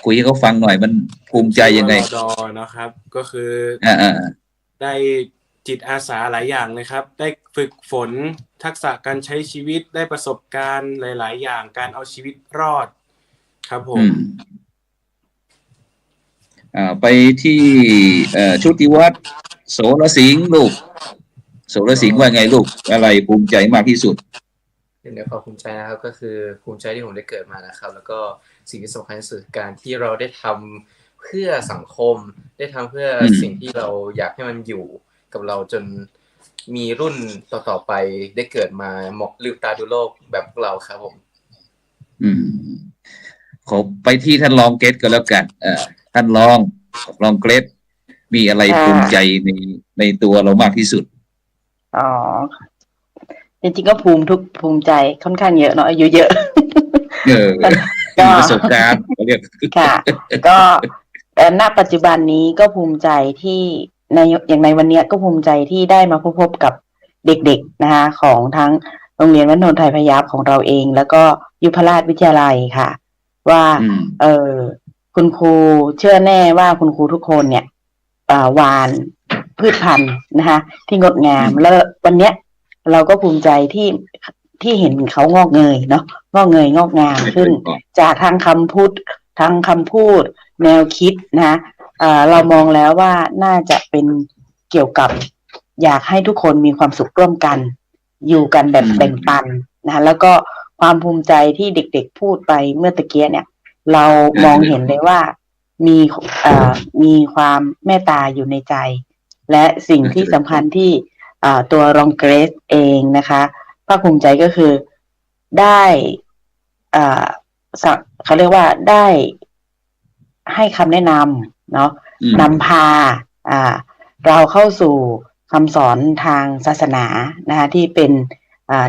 คุยให้เขาฟังหน่อยมันภูมิใจยังไงรอดอนะครับก็คือได้จิตอาสาหลายอย่างเลยครับได้ฝึกฝนทักษะการใช้ชีวิตได้ประสบการณ์หลายๆอย่างการเอาชีวิตรอดครับผมไปที่ชุติวัฒน์โสรสิงห์ลูกโสรสิงห์ว่าไงลูกอะไรภูมิใจมากที่สุดในความภูมิใจนะครับก็คือภูมิใจที่ผมได้เกิดมานะครับแล้วก็สิ่งที่สำคัญที่สุดการที่เราได้ทำเพื่อสังคมได้ทำเพื่อสิ่งที่เราอยากให้มันอยู่กับเราจนมีรุ่นต่อไปได้เกิดมาหมอกลืมตาดูโลกแบบเราครับผมขอไปที่ท่านรองเกรดก็แล้วกันท่านรองเกรดมีอะไรภูมิใจในตัวเรามากที่สุดจริงๆก็ภูมิใจค่อนข้างเยอะเนาะอายุเยอะก็ประสบการณ์เรียกค่ะก็ณปัจจุบันนี้ก็ภูมิใจที่อย่างในวันนี้ก็ภูมิใจที่ได้มาพบกับเด็กๆนะคะของทั้งโรงเรียนวัดโนนไทยพยัพของเราเองแล้วก็ยุพราชวิทยาลัยค่ะว่าคุณครูเชื่อแน่ว่าคุณครูทุกคนเนี่ย หวานพืชพันธุ์นะคะที่งดงามแล้ววันเนี้ยเราก็ภูมิใจที่เห็นเขางอกเงยเนาะงอกเงยงอกงามขึ้นจากทางคำพูดแนวคิดนะเรามองแล้วว่าน่าจะเป็นเกี่ยวกับอยากให้ทุกคนมีความสุขร่วมกันอยู่กันแบบแบ่งปันนะแล้วก็ความภูมิใจที่เด็กๆพูดไปเมื่อตะเกียเนี่ยเรามองเห็นเลยว่ามีความเมตตาอยู่ในใจและสิ่งที่สำคัญที่ตัวรองเกรซเองนะคะภาคภูมิใจก็คือได้เขาเรียกว่าได้ให้คำแนะนำเนาะนำพาเราเข้าสู่คำสอนทางศาสนานะคะที่เป็น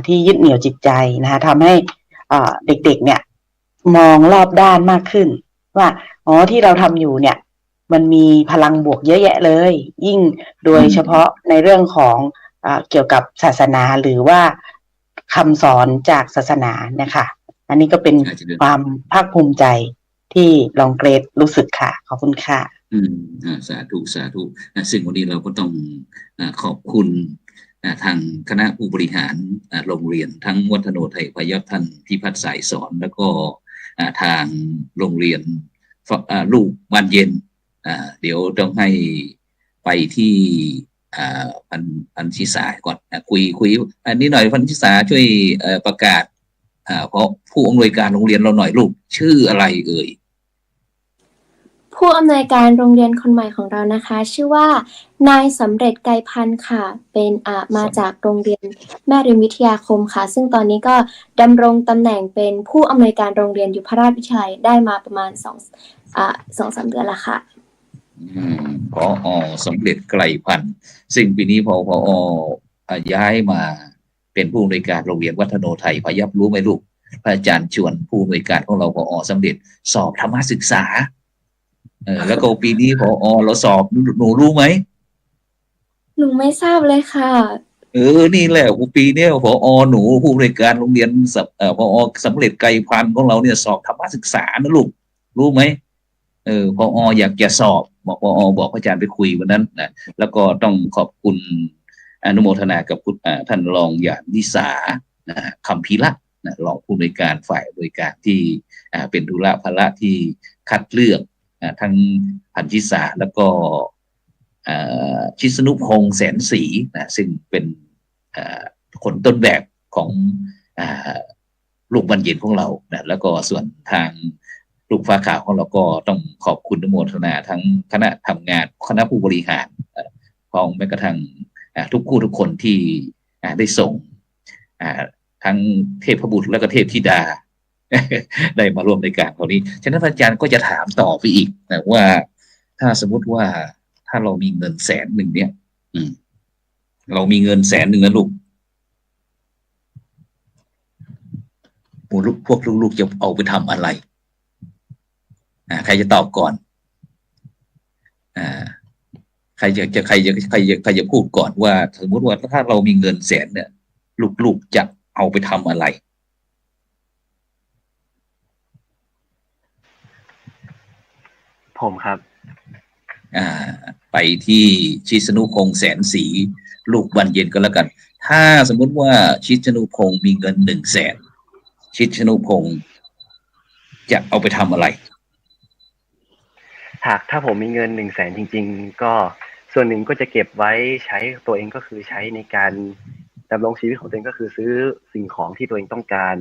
ที่ยึดเหนี่ยวจิตใจนะคะทำให้เด็กๆเนี่ยมองรอบด้านมากขึ้นว่าที่เราทำอยู่เนี่ยมันมีพลังบวกเยอะแยะเลยยิ่งโดยเฉพาะในเรื่องของเกี่ยวกับศาสนาหรือว่าคำสอนจากศาสนานะคะอันนี้ก็เป็นความภาคภูมิใจที่ลองเกรดรู้สึกค่ะขอบคุณค่ะสาธุซึ่งวันนี้เราก็ต้องขอบคุณทางคณะผู้บริหารโรงเรียนทั้งวัฒโนไทยพยัคฆ์ท่านพิพัฒน์สายสอนแล้วก็ทางโรงเรียนลูกบ้านเย็นเดี๋ยวต้องให้ไปที่พันธิสาก่อนคุยอันนี้หน่อยพันธิสาช่วยประกาศเพราะผู้อำนวยการโรงเรียนเราหน่อยลูกชื่ออะไรเอ่ยผู้อำนวยการโรงเรียนคนใหม่ของเรานะคะชื่อว่านายสำเร็จไกรพันธ์ค่ะเป็นมาจากโรงเรียนแม่ริมวิทยาคมค่ะซึ่งตอนนี้ก็ดำรงตำแหน่งเป็นผู้อำนวยการโรงเรียนยุพราชวิทยาลัยได้มาประมาณ2-3 เดือนแล้วค่ะผอ.สำเร็จไกรพันธ์ซึ่งปีนี้พอย้ายมาเป็นผู้อำนวยการโรงเรียนวัฒโนไทยพยัคฆ์รู้ไหมลูกพระอาจารย์ชวนผู้อำนวยการของเราผอ.สำเร็จสอบธรรมศึกษาแล้วก็ปีนี้ผอ.เราสอบหนูรู้ไหมหนูไม่ทราบเลยค่ะนี่แหละปีนี้ผอ.หนูผู้อำนวยการโรงเรียนผอ.สำเร็จไกรพันธ์ของเราเนี่ยสอบธรรมศึกษานะลูกรู้ไหมผอ.อยากจะสอบผอ.บอกอาจารย์ไปคุยวันนั้นนะแล้วก็ต้องขอบคุณอนุโมทนากับท่านรองหยาดนิสาคำพีระรองผู้อำนวยการฝ่ายบริการที่เป็นธุระภาระที่คัดเลือกทั้งพันธิสาแล้วก็ชิสนุพงษ์แสนศรีซึ่งเป็นคนต้นแบบของลูกบรรเย็นของเราแล้วก็ส่วนทางลูกฟ้าขาวของเราก็ต้องขอบคุณอนุโมทนาทั้งคณะทำงานคณะผู้บริหารของแม้กระทั่งทุกคนที่ได้ส่งทั้งเทพบุตรและก็เทพธิดาได้มาร่วมในการคราวนี้ฉะนั้นอาจารย์ก็จะถามต่อไปอีกนะว่าถ้าสมมุติว่าถ้าเรามีเงิน100,000เนี่ยเรามีเงิน100,000นะลูกพวกลูกๆจะเอาไปทำอะไรใครจะตอบก่อนใครจะพูดก่อนว่าสมมติว่าถ้าเรามีเงิน100,000เนี่ยลูกๆจะเอาไปทำอะไรผมครับไปที่ชิสนุพงษ์แสนศรีลูกบรรเย็นก็แล้วกันถ้าสมมุติว่าชิสนุพงษ์มีเงิน100,000ชิสนุพงษ์จะเอาไปทำอะไรถ้าผมมีเงิน100,000จริงๆก็ส่วนหนึ่งก็จะเก็บไว้ใช้ตัวเองก็คือใช้ในการดำรงชีวิตของตัวเองก็คือซื้อสิ่งของที่ตัวเองต้องการ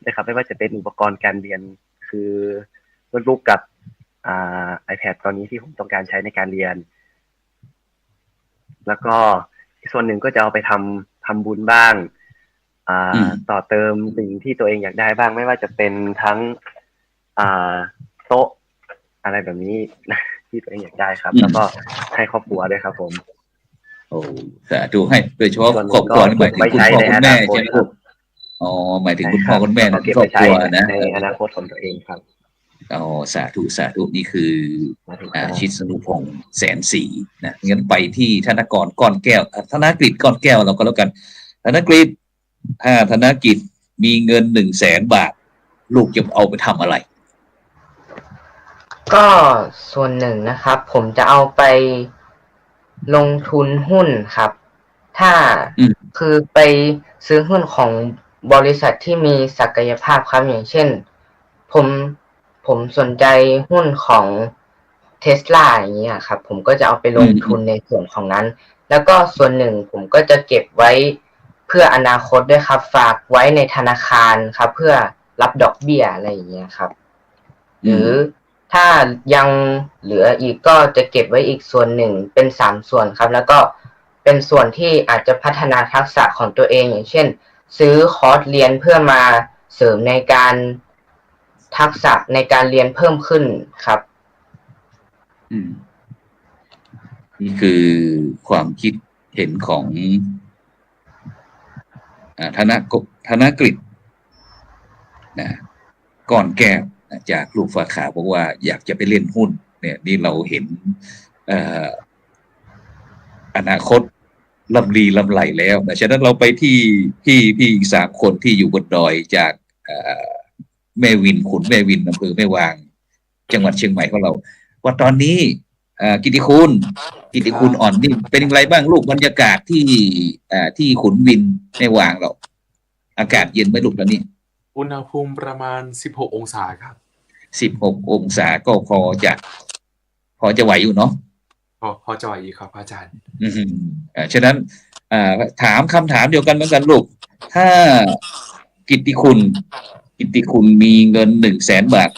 นะครับไม่ว่าจะเป็นอุปกรณ์การเรียนคือโน้ตบุ๊กกับiPad ตอนนี้ที่ผมต้องการใช้ในการเรียนแล้วก็อีกส่วนหนึ่งก็จะเอาไปทำบุญบ้างต่อเติมสิ่งที่ตัวเองอยากได้บ้างไม่ว่าจะเป็นทั้งโต๊ะอะไรแบบนี้ที่ตัวเองอยากได้ครับแล้วก็ให้ครอบครัวด้วยครับผมสาธุให้โดยเฉพาะครอบครัวหมายถึงคุณพ่อคุณแม่ใช่ไหมครับหมายถึงคุณพ่อคุณแม่ในครอบครัวนะในอนาคตของตัวเองครับสาธุนี่คือชิสนุพงษ์แสนศรีนะงั้นไปที่ธนกรก้อนแก้วธนกฤษก้อนแก้วเราก็แล้วกันธนกฤษถ้าธนกฤษมีเงิน100,000 บาทลูกจะเอาไปทำอะไรก็ส่วนหนึ่งนะครับผมจะเอาไป ลงทุนหุ้นครับ ถ้าคือไปซื้อหุ้นของบริษัทที่มีศักยภาพครับอย่างเช่นผมสนใจหุ้นของ Tesla อย่างเงี้ยครับผมก็จะเอาไปลงทุนในส่วนของนั้น แล้วก็ส่วนหนึ่งผมก็จะเก็บไว้เพื่ออนาคตด้วยครับฝากไว้ในธนาคารครับเพื่อรับดอกเบี้ยอะไรอย่างเงี้ยครับหรือถ้ายังเหลืออีกก็จะเก็บไว้อีกส่วนหนึ่งเป็น3ส่วนครับแล้วก็เป็นส่วนที่อาจจะพัฒนาทักษะของตัวเองอย่างเช่นซื้อคอร์สเรียนเพื่อมาเสริมในการทักษะในการเรียนเพิ่มขึ้นครับนี่คือความคิดเห็นของธนกฤษนะก่อนแก้วจากลูกฝาขาวบอกว่าอยากจะไปเล่นหุ้นเนี่ยนี่เราเห็นอนาคตลำลีลำไหลแล้วนะฉะนั้นเราไปที่พี่อีก3 คนที่อยู่บนดอยจากแม่วินขุนแม่วินอำเภอแม่วางจังหวัดเชียงใหม่ของเราว่าตอนนี้กิติคุณอ่อนนี่เป็นอย่างไรบ้างลูกบรรยากาศที่ขุนวินแม่วางเราอากาศเย็นไหมลูกตอนนี้อุณหภูมิประมาณ16 องศาครับ16 องศาก็พอจะไหวอยู่เนาะพอจะไหวอยู่ครับอาจารย์ฉะนั้นถามคำถามเดียวกันเหมือนกันลูกถ้ากิตติคุณมีเงิน100,000 บาท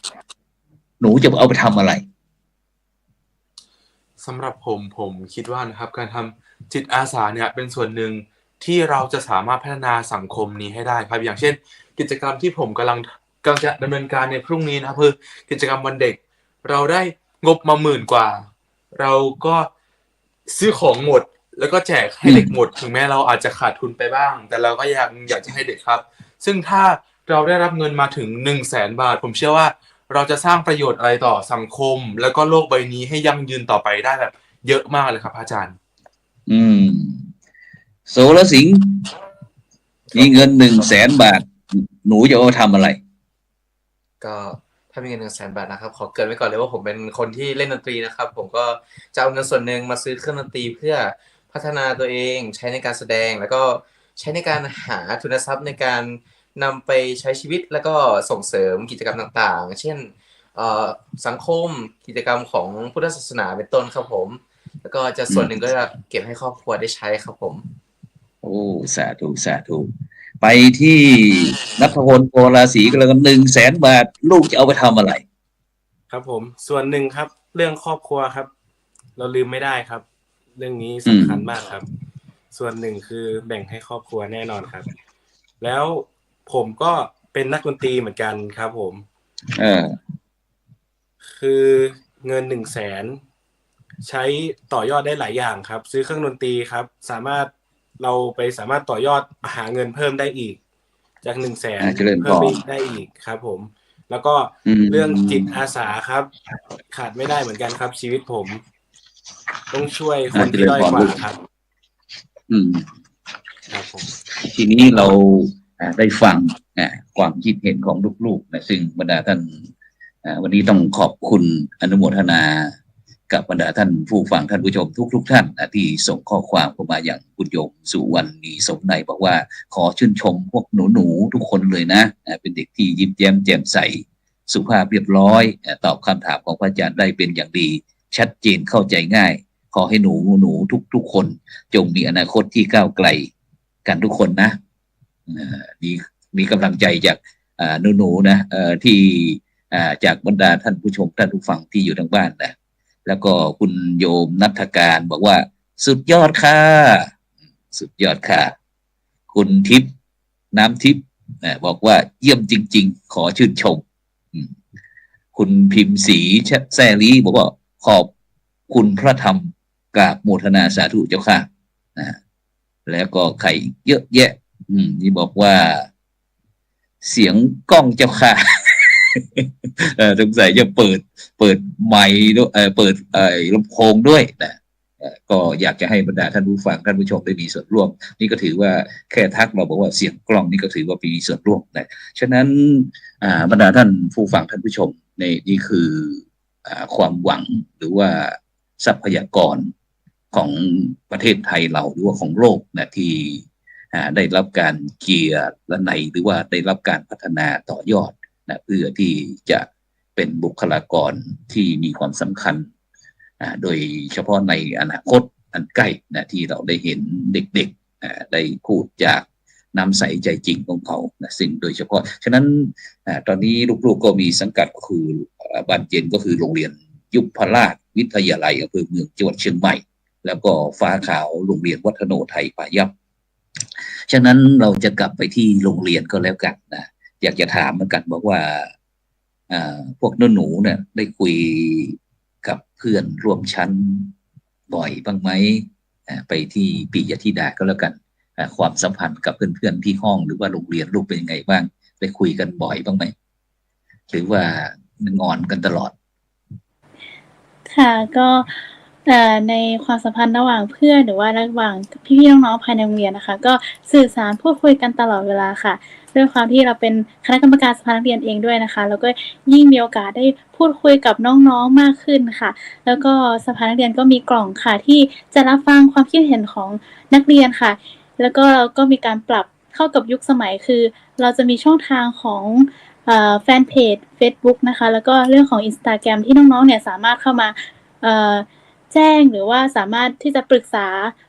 หนูจะเอาไปทำอะไรสำหรับผมคิดว่านะครับการทำจิตอาสาเนี่ยเป็นส่วนหนึ่งที่เราจะสามารถพัฒนาสังคมนี้ให้ได้ครับอย่างเช่นกิจกรรมที่ผมกำลังจะดำเนินการในพรุ่งนี้นะครับคือกิจกรรมวันเด็กเราได้งบมา10,000 กว่าเราก็ซื้อของหมดแล้วก็แจกให้เด็กหมดถึงแม้เราอาจจะขาดทุนไปบ้างแต่เราก็อยากจะให้เด็กครับซึ่งถ้าเราได้รับเงินมาถึง100,000 บาทผมเชื่อว่าเราจะสร้างประโยชน์อะไรต่อสังคมแล้วก็โลกใบนี้ให้ยั่งยืนต่อไปได้แบบเยอะมากเลยครับอาจารย์โสรสิงห์มีเงิน100,000 บาทหนูจะเอาทำอะไรก็ถ้ามีเงิน100,000 บาทนะครับขอเกริ่นไว้ก่อนเลยว่าผมเป็นคนที่เล่นดนตรีนะครับผมก็จะเอาเงินส่วนหนึ่งมาซื้อเครื่องดนตรีเพื่อพัฒนาตัวเองใช้ในการแสดงแล้วก็ใช้ในการหาทุนทรัพย์ในการนำไปใช้ชีวิตแล้วก็ส่งเสริมกิจกรรมต่างๆเช่นสังคมกิจกรรมของพุทธศาสนาเป็นต้นครับผมแล้วก็จะส่วนหนึ่งก็จะเก็บให้ครอบครัวได้ใช้ครับผมโอ้สาธุไปที่ณัฐพล โพราศรีก็แล้วกัน100,000 บาทลูกจะเอาไปทำอะไรครับผมส่วนหนึ่งครับเรื่องครอบครัวครับเราลืมไม่ได้ครับเรื่องนี้สำคัญมากครับส่วนหนึ่งคือแบ่งให้ครอบครัวแน่นอนครับแล้วผมก็เป็นนักดนตรีเหมือนกันครับผมคือเงิน100,000ใช้ต่อยอดได้หลายอย่างครับซื้อเครื่องดนตรีครับสามารถต่อยอดหาเงินเพิ่มได้อีกจาก100,000เพิ่มได้อีกครับผมแล้วก็เรื่องจิตอาสาครับขาดไม่ได้เหมือนกันครับชีวิตผมต้องช่วยคนที่ด้อยกว่าครับครับผมทีนี้เราได้ฟังความคิดเห็นของลูกๆนะซึ่งบรรดาท่านวันนี้ต้องขอบคุณอนุโมทนากับบรรดาท่านผู้ฟังท่านผู้ชมทุกท่านที่ส่งข้อความเข้ามาอย่างคุณโยมสุวรรณีสมในบอกว่าขอชื่นชมพวกหนูทุกคนเลยนะเป็นเด็กที่ยิ้มแย้มแจ่มใสสุภาพเรียบร้อยตอบคำถามของพระอาจารย์ได้เป็นอย่างดีชัดเจนเข้าใจง่ายขอให้หนูทุกคนจงมีอนาคตที่ก้าวไกลกันทุกคนนะมีกำลังใจจากหนูนะที่จากบรรดาท่านผู้ชมท่านผู้ฟังที่อยู่ทางบ้านนะแล้วก็คุณโยมนัฐการบอกว่าสุดยอดค่ะสุดยอดค่ะคุณทิพย์น้ำทิพย์บอกว่าเยี่ยมจริงๆขอชื่นชมคุณพิมพ์ศรีแซ่ลีบอกว่าขอบคุณพระธรรมกราบโมทนาสาธุเจ้าค่ะแล้วก็ใครเยอะแยะนี่บอกว่าเสียงกล้องเจ้าค่ะสงสัยจะเปิดไมค์ด้วยเปิดลำโพงด้วยนะก็อยากจะให้บรรดาท่านผู้ฟังท่านผู้ชมได้มีส่วนร่วมนี่ก็ถือว่าแค่ทักเราบอกว่าเสียงกล้องนี่ก็ถือว่ามีส่วนร่วมนะฉะนั้นบรรดาท่านผู้ฟังท่านผู้ชมในนี่คือความหวังหรือว่าทรัพยากร ของประเทศไทยเราหรือว่าของโลกนะที่ได้รับการเกียรติและในหรือว่าได้รับการพัฒนาต่อยอดนะเพื่อที่จะเป็นบุคลากรที่มีความสำคัญโดยเฉพาะในอนาคตอันใกล้นะที่เราได้เห็นเด็กๆได้พูดจากน้ำใสใจจริงของเขานะซึ่งโดยเฉพาะฉะนั้นตอนนี้ลูกๆก็มีสังกัดก็คือบ้านเจนก็คือโรงเรียนยุพราชวิทยาลัยอำเภอเมืองจังหวัดเชียงใหม่แล้วก็ฟ้าขาวโรงเรียนวัฒโนไทยพายัพฉะนั้นเราจะกลับไปที่โรงเรียนก็แล้วกันนะอยากจะถามเหมือนกันบอกว่าพวกหนูเนี่ยได้คุยกับเพื่อนร่วมชั้นบ่อยบ้างไหมไปที่ปิยธิดาก็แล้วกันความสัมพันธ์กับเพื่อนๆที่ห้องหรือว่าโรงเรียนลูกเป็นยังไงบ้างได้คุยกันบ่อยบ้างไหมหรือว่างอนกันตลอดค่ะก็ในความสัมพันธ์ระหว่างเพื่อนหรือว่าระหว่างพี่ๆน้องๆภายในโรงเรียนนะคะก็สื่อสารพูดคุยกันตลอดเวลาค่ะด้วยความที่เราเป็นคณะกรรมการสภานักเรียนเองด้วยนะคะแล้วก็ยิ่งมีโอกาสได้พูดคุยกับน้องๆมากขึ้นค่ะแล้วก็สภานักเรียนก็มีกล่องค่ะที่จะรับฟังความคิดเห็นของนักเรียนค่ะแล้วก็เราก็มีการปรับเข้ากับยุคสมัยคือเราจะมีช่องทางของแฟนเพจ Facebook นะคะแล้วก็เรื่องของ Instagram ที่น้องๆเนี่ยสามารถเข้ามาแจ้งหรือว่าสามารถที่จะปรึกษา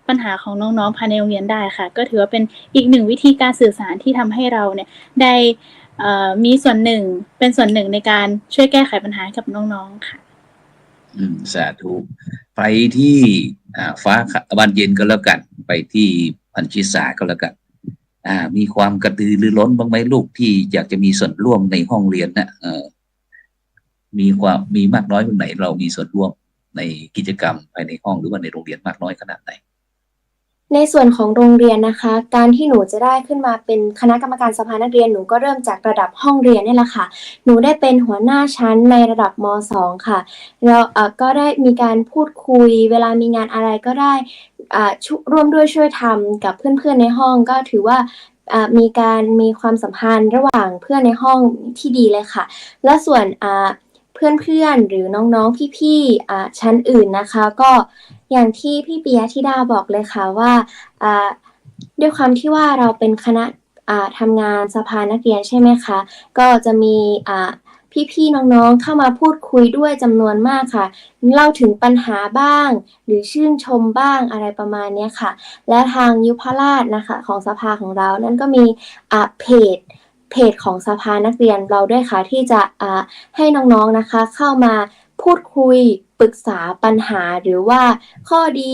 ปัญหาของน้องๆภายในโรงเรียนได้ค่ะก็ถือว่าเป็นอีกหนึ่งวิธีการสื่อสารที่ทำให้เราเนี่ยได้มีส่วนหนึ่งเป็นส่วนหนึ่งในการช่วยแก้ไขปัญหาให้กับน้องๆค่ะสาธุไปที่ฟ้าบ้านเย็นก็แล้วกันไปที่พันชิสาก็แล้วกันมีความกระตือรือร้นบ้างไหมลูกที่อยากจะมีส่วนร่วมในห้องเรียนนะมีมากน้อยเท่าไหนเรามีส่วนร่วมในกิจกรรมภายในห้องหรือว่าในโรงเรียนมากน้อยขนาดไหนในส่วนของโรงเรียนนะคะการที่หนูจะได้ขึ้นมาเป็นคณะกรรมการสภานักเรียนหนูก็เริ่มจากระดับห้องเรียนนี่แหละค่ะหนูได้เป็นหัวหน้าชั้นในระดับม.2 ค่ะแล้วก็ได้มีการพูดคุยเวลามีงานอะไรก็ได้ร่วมด้วยช่วยทำกับเพื่อนๆในห้องก็ถือว่ามีความสัมพันธ์ระหว่างเพื่อนในห้องที่ดีเลยค่ะและส่วนเพื่อนๆหรือน้องๆพี่ๆชั้นอื่นนะคะก็อย่างที่พี่ปิยธิดาบอกเลยค่ะว่าด้วยความที่ว่าเราเป็นคณะทำงานสภานักเรียนใช่ไหมคะก็จะมีพี่ๆน้องๆเข้ามาพูดคุยด้วยจำนวนมากค่ะเล่าถึงปัญหาบ้างหรือชื่นชมบ้างอะไรประมาณนี้ค่ะและทางยุพราชนะคะของสภาของเรานั้นก็มีเพจของสภานักเรียนเราด้วยค่ะที่จะให้น้องๆนะคะเข้ามาพูดคุยปรึกษาปัญหาหรือว่าข้อดี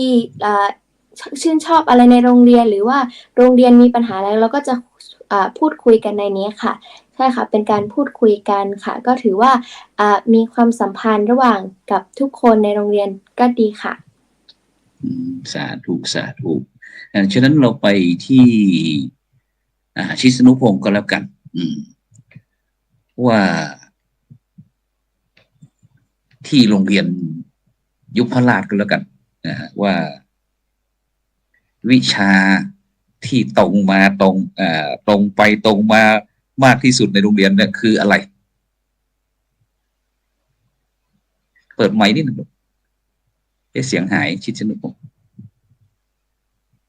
ชื่นชอบอะไรในโรงเรียนหรือว่าโรงเรียนมีปัญหาอะไรเราก็จะพูดคุยกันในนี้ค่ะใช่ค่ะเป็นการพูดคุยกันค่ะก็ถือว่ามีความสัมพันธ์ระหว่างกับทุกคนในโรงเรียนก็ดีค่ะสาธุสาธุฉะนั้นเราไปที่ชิสนุพงศ์ก็แล้วกันว่าที่โรงเรียนยุพราชก็แล้วกันว่าวิชาที่ตรงไปตรงมามากที่สุดในโรงเรียนเนี่ยคืออะไรเปิดไมค์นิดหนึ่งเสียงหายชิดชนุพงศ์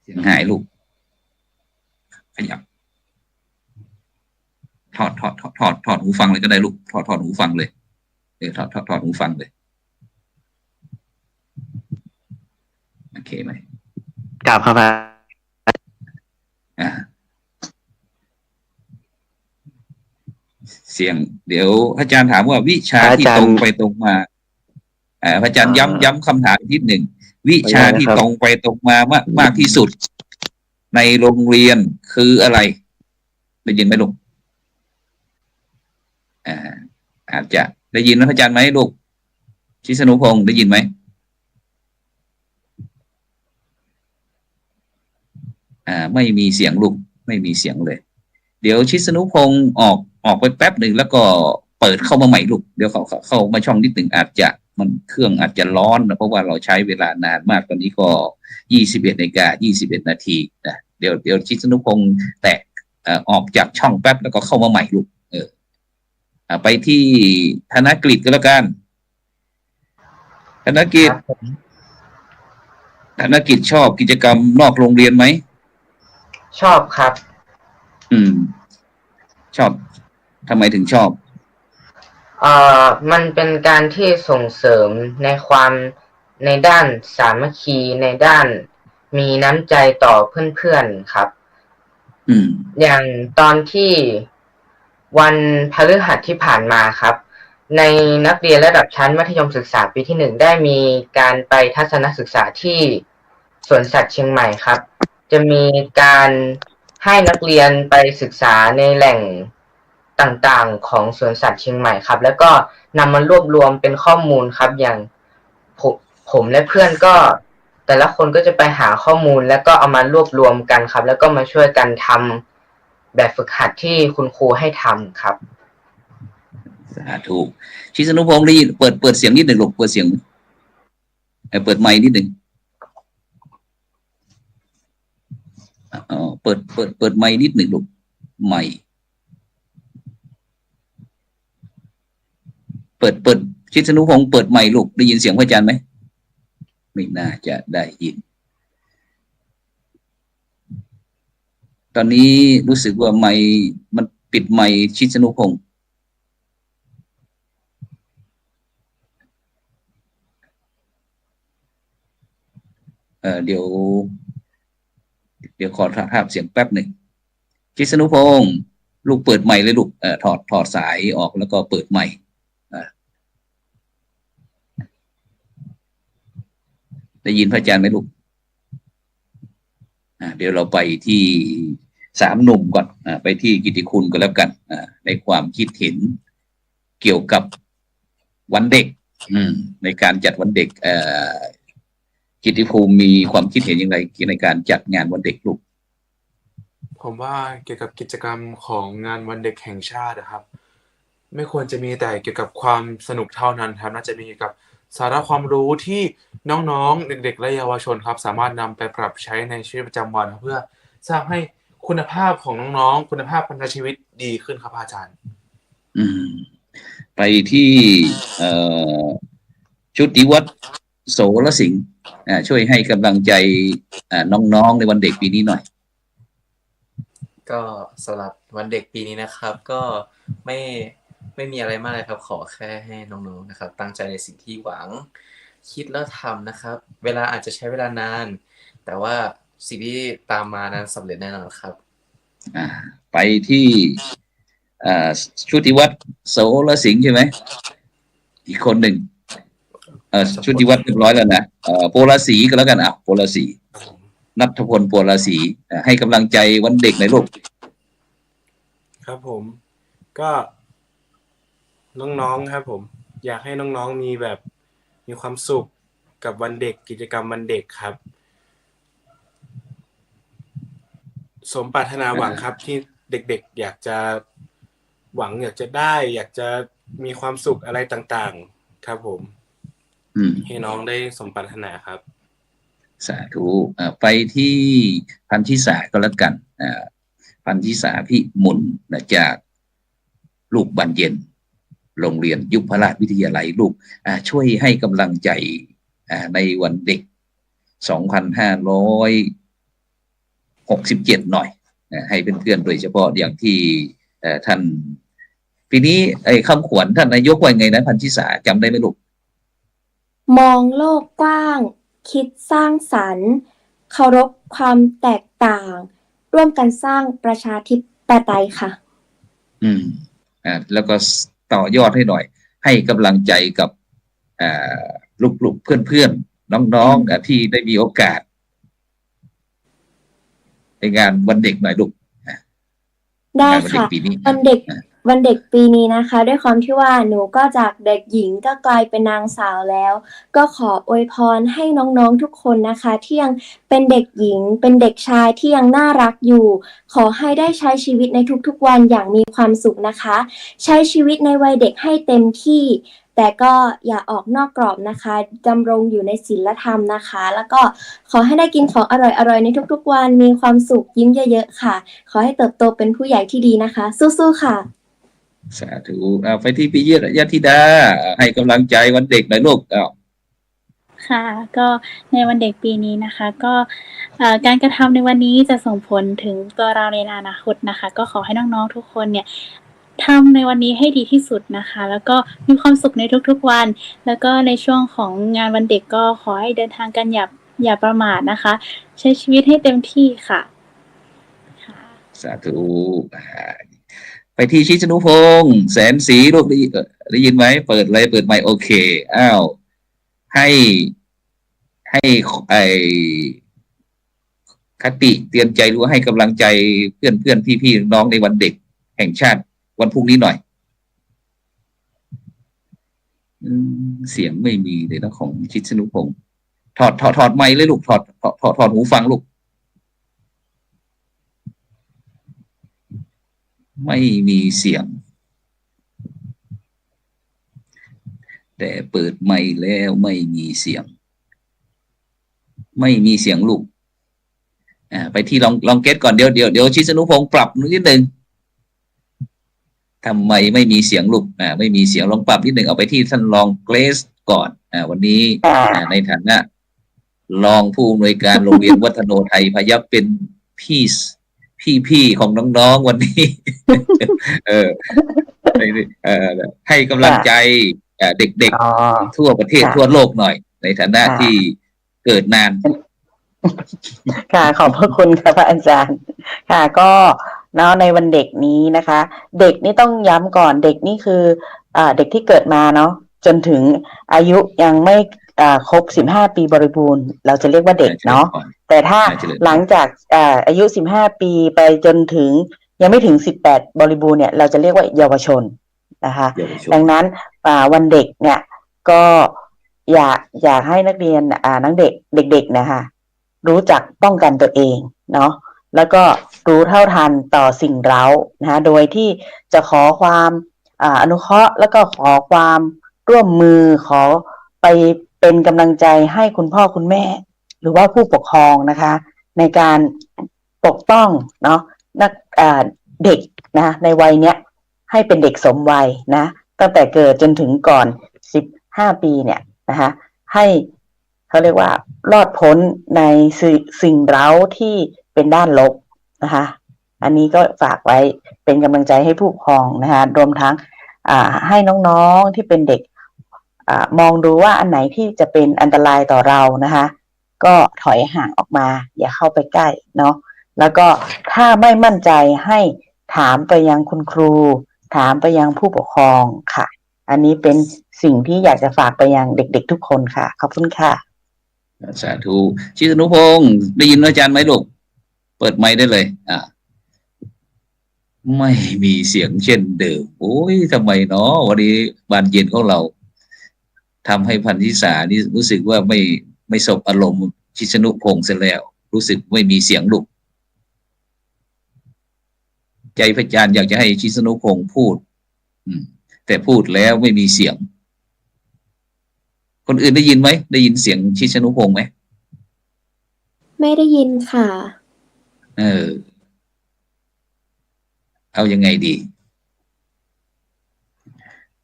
เสียงหายลูกขยับถอดหูฟังเลยก็ได้ลูกถอดหูฟังเลยถอดหูฟังเลยโอเคไหมกราบครับเสียงเดี๋ยวอาจารย์ถามว่าวิชาที่ตรงไปตรงมาอาจารย์ย้ำคำถามนิดหนึ่งวิชาที่ตรงไปตรงมามากที่สุดในโรงเรียนคืออะไรได้ยินไหมลูกอาจจะได้ยินนะอาจารย์ไหมลูกชิสนุพงศ์ได้ยินไหมไม่มีเสียงลูกไม่มีเสียงเลยเดี๋ยวชิสนุพงศ์ออกไปแป๊บหนึ่งแล้วก็เปิดเข้ามาใหม่ลูกเดี๋ยวเขาเข้ามาช่องนิดหนึ่งอาจจะมันเครื่องอาจจะร้อนนะเพราะว่าเราใช้เวลานานมากตอนนี้ก็21 นาฬิกา 21 นาทีนะเดี๋ยวชิสนุพงศ์แตกออกจากช่องแป๊บแล้วก็เข้ามาใหม่ลูกไปที่ธนกฤษก็แล้วกันธนกฤษ ธนกิจชอบกิจกรรมนอกโรงเรียนไหมชอบครับ ชอบทำไมถึงชอบมันเป็นการที่ส่งเสริมในด้านสามัคคีในด้านมีน้ำใจต่อเพื่อนๆครับอย่างตอนที่วันพฤหัสที่ผ่านมาครับในนักเรียนระดับชั้นมัธยมศึกษาปีที่1ได้มีการไปทัศนศึกษาที่สวนสัตว์เชียงใหม่ครับจะมีการให้นักเรียนไปศึกษาในแหล่งต่างๆของสวนสัตว์เชียงใหม่ครับแล้วก็นำมารวบรวมเป็นข้อมูลครับอย่างผมและเพื่อนก็แต่ละคนก็จะไปหาข้อมูลแล้วก็เอามารวบรวมกันครับแล้วก็มาช่วยกันทำแบบฝึกหัดที่คุณครูให้ทำครับสาธุชิสนุพงศ์ได้ยินเปิดเสียงนิดหนึ่งลูกเปิดเสียงเปิดไมค์นิดหนึ่งเปิดไมค์นิดหนึ่งลูกไมค์เปิดชิสนุพงศ์เปิดไมค์ลูกได้ยินเสียงพระอาจารย์ไหมไม่น่าจะได้ยินตอนนี้รู้สึกว่าไมค์มันปิดไมค์ชิสนุพงศ์เดี๋ยวขอภาพเสียงแป๊บหนึ่งชิสนุพงศ์ลูกเปิดไมค์เลยลูกถอดสายออกแล้วก็เปิดไมค์ได้ยินพระอาจารย์ไหมลูกเดี๋ยวเราไปที่3 หนุ่มก่อนไปที่กิตติคุณก็แล้วกันในความคิดเห็นเกี่ยวกับวันเด็กในการจัดวันเด็กกิตติภูมิมีความคิดเห็นอย่างไรในการจัดงานวันเด็กลูกผมว่าเกี่ยวกับกิจกรรมของงานวันเด็กแห่งชาตินะครับไม่ควรจะมีแต่เกี่ยวกับความสนุกเท่านั้นครับน่าจะมีเกี่ยวกับสาระความรู้ที่น้องๆเด็กๆและเยาวชนครับสามารถนำไปปรับใช้ในชีวิตประจำวันเพื่อสร้างให้คุณภาพของน้องๆคุณภาพการใช้ชีวิตดีขึ้นครับอาจารย์ไปที่ชุติวัฒน์โสรสิงห์ช่วยให้กำลังใจน้องๆในวันเด็กปีนี้หน่อยก็สำหรับวันเด็กปีนี้นะครับก็ไม่มีอะไรมากเลยครับขอแค่ให้น้องๆนะครับตั้งใจในสิ่งที่หวังคิดแล้วทำนะครับเวลาอาจจะใช้เวลานานแต่ว่าสิ่งที่ตามมานั้นสำเร็จแน่นอนครับไปที่ชุติวัฒน์โสรสิงห์ใช่ไหมอีกคนหนึ่งชุติวัฒน์เรียบร้อยแล้วนะโปรศรีก็แล้วกันโปรศรีณัฐพลโปรศรีให้กำลังใจวันเด็กในโลกครับผมก็น้องๆครับผมอยากให้น้องๆมีความสุขกับวันเด็กกิจกรรมวันเด็กครับสมปรารถนาหวังครับที่เด็กๆอยากจะหวังอยากจะได้อยากจะมีความสุขอะไรต่างๆครับผมให้น้องได้สมปรารถนาครับสาธุไปที่พันธิสาก็แล้วกันพันธิสาพิมลจากลูกบานเย็นโรงเรียนยุพราชวิทยาลัยลูกช่วยให้กำลังใจในวันเด็ก 2567 หน่อยให้เพื่อนๆโดยเฉพาะอย่างที่ท่านปีนี้คำขวัญท่านนายกว่าไงนะพันธิสาจำได้ไหมลูกมองโลกกว้างคิดสร้างสรรค์เคารพความแตกต่างร่วมกันสร้างประชาธิปไตยค่ะแล้วก็ต่อยอดให้หน่อยให้กำลังใจกับลูกๆเพื่อนๆน้องๆที่ได้มีโอกาสในงานวันเด็กหน่อยลูกได้ค่ะวันเด็กปีนี้นะคะด้วยความที่ว่าหนูก็จากเด็กหญิงก็กลายเป็นนางสาวแล้วก็ขออวยพรให้น้องๆทุกคนนะคะที่ยังเป็นเด็กหญิงเป็นเด็กชายที่ยังน่ารักอยู่ขอให้ได้ใช้ชีวิตในทุกๆวันอย่างมีความสุขนะคะใช้ชีวิตในวัยเด็กให้เต็มที่แต่ก็อย่าออกนอกกรอบนะคะดำรงอยู่ในศีลธรรมนะคะแล้วก็ขอให้ได้กินของอร่อยๆในทุกๆวันมีความสุขยิ้มเยอะๆค่ะขอให้เติบโตเป็นผู้ใหญ่ที่ดีนะคะสู้ๆค่ะสาธุไปที่ปิยะธิดาให้กำลังใจวันเด็กหน่อยลูก ค่ะ ก็ในวันเด็กปีนี้นะคะ ก็การกระทำในวันนี้จะส่งผลถึงตัวเราในอนาคตนะคะ ก็ขอให้น้องๆทุกคนเนี่ยทำในวันนี้ให้ดีที่สุดนะคะ แล้วก็มีความสุขในทุกๆวัน แล้วก็ในช่วงของงานวันเด็กก็ขอให้เดินทางกันอย่าประมาทนะคะ ใช้ชีวิตให้เต็มที่ค่ะ สาธุไปที่ชิชนุพงษ์แสนศรีลูกได้ยินไหมเปิดเลยเปิดไมค์โอเคอ้าวให้ไอคติเตือนใจหรือว่าให้กำลังใจเพื่อนพี่น้องในวันเด็กแห่งชาติวันพรุ่งนี้หน่อยเสียงไม่มีเลยนะของชิชนุพงษ์ถอดไมค์เลยลูกถอดหูฟังลูกไม่มีเสียงแต่เปิดไมค์แล้วไม่มีเสียงลูกไปที่ลองเก็ตก่อนเดี๋ยวชิสนุพงษ์ปรับนิดนึงทำไมไม่มีเสียงลูกไม่มีเสียงลองปรับนิดนึงเอาไปที่ท่านรองเกรซก่อนวันนี้ในฐานะรองผู้อำนวยการโรงเรียนวัฒโนไทยพยัคฆ์เป็นพี่ของน้องๆวันนี้ให้กำลังใจเด็กๆทั่วประเทศทั่วโลกหน่อยในฐานะที่เกิดนานค่ะขอบพระคุณค่ะพระอาจารย์ค่ะก็เนาะในวันเด็กนี้นะคะ เด็กนี่ต้องย้ำก่อนเด็กนี่คือเด็กที่เกิดมาเนาะจนถึงอายุยังไม่ครบ15 ปีบริบูรณ์เราจะเรียกว่าเด็กเนาะแต่ถ้าหลังจากอายุ15 ปีไปจนถึงยังไม่ถึง18บริบูรณ์เนี่ยเราจะเรียกว่าเยาวชนนะคะดังนั้นวันเด็กเนี่ยก็อยากให้นักเรียนนักเด็กนะคะรู้จักป้องกันตัวเองเนาะแล้วก็รู้เท่าทันต่อสิ่งเร้านะคะโดยที่จะขอความอนุเคราะห์แล้วก็ขอความร่วมมือขอไปเป็นกำลังใจให้คุณพ่อคุณแม่หรือว่าผู้ปกครองนะคะในการปกป้องเนาะเด็กนะในวัยเนี้ยให้เป็นเด็กสมวัยนะตั้งแต่เกิดจนถึงก่อน15 ปีเนี่ยนะคะให้เขาเรียกว่ารอดพ้นในสิ่งเร้าที่เป็นด้านลบนะคะอันนี้ก็ฝากไว้เป็นกำลังใจให้ผู้ปกครองนะคะรวมทั้งให้น้องๆที่เป็นเด็กมองดูว่าอันไหนที่จะเป็นอันตรายต่อเรานะคะก็ถอยห่างออกมาอย่าเข้าไปใกล้เนาะแล้วก็ถ้าไม่มั่นใจให้ถามไปยังคุณครูถามไปยังผู้ปกครองค่ะอันนี้เป็นสิ่งที่อยากจะฝากไปยังเด็กๆทุกคนค่ะขอบคุณค่ะสาธุชิสนุพงษ์ได้ยินอาจารย์ไหมลูกเปิดไมค์ได้เลยไม่มีเสียงเช่นเดิมโอ้ยทำไมเนาะวันนี้บานเย็นของเราทำให้พันธิสานี่รู้สึกว่าไม่สบอารมณ์ชิสนุพงษ์เสร็จแล้วรู้สึกไม่มีเสียงลูกใจพระอาจารย์อยากจะให้ชิสนุพงษ์พูดแต่พูดแล้วไม่มีเสียงคนอื่นได้ยินไหมได้ยินเสียงชิสนุพงษ์ไหมไม่ได้ยินค่ะเอายังไงดี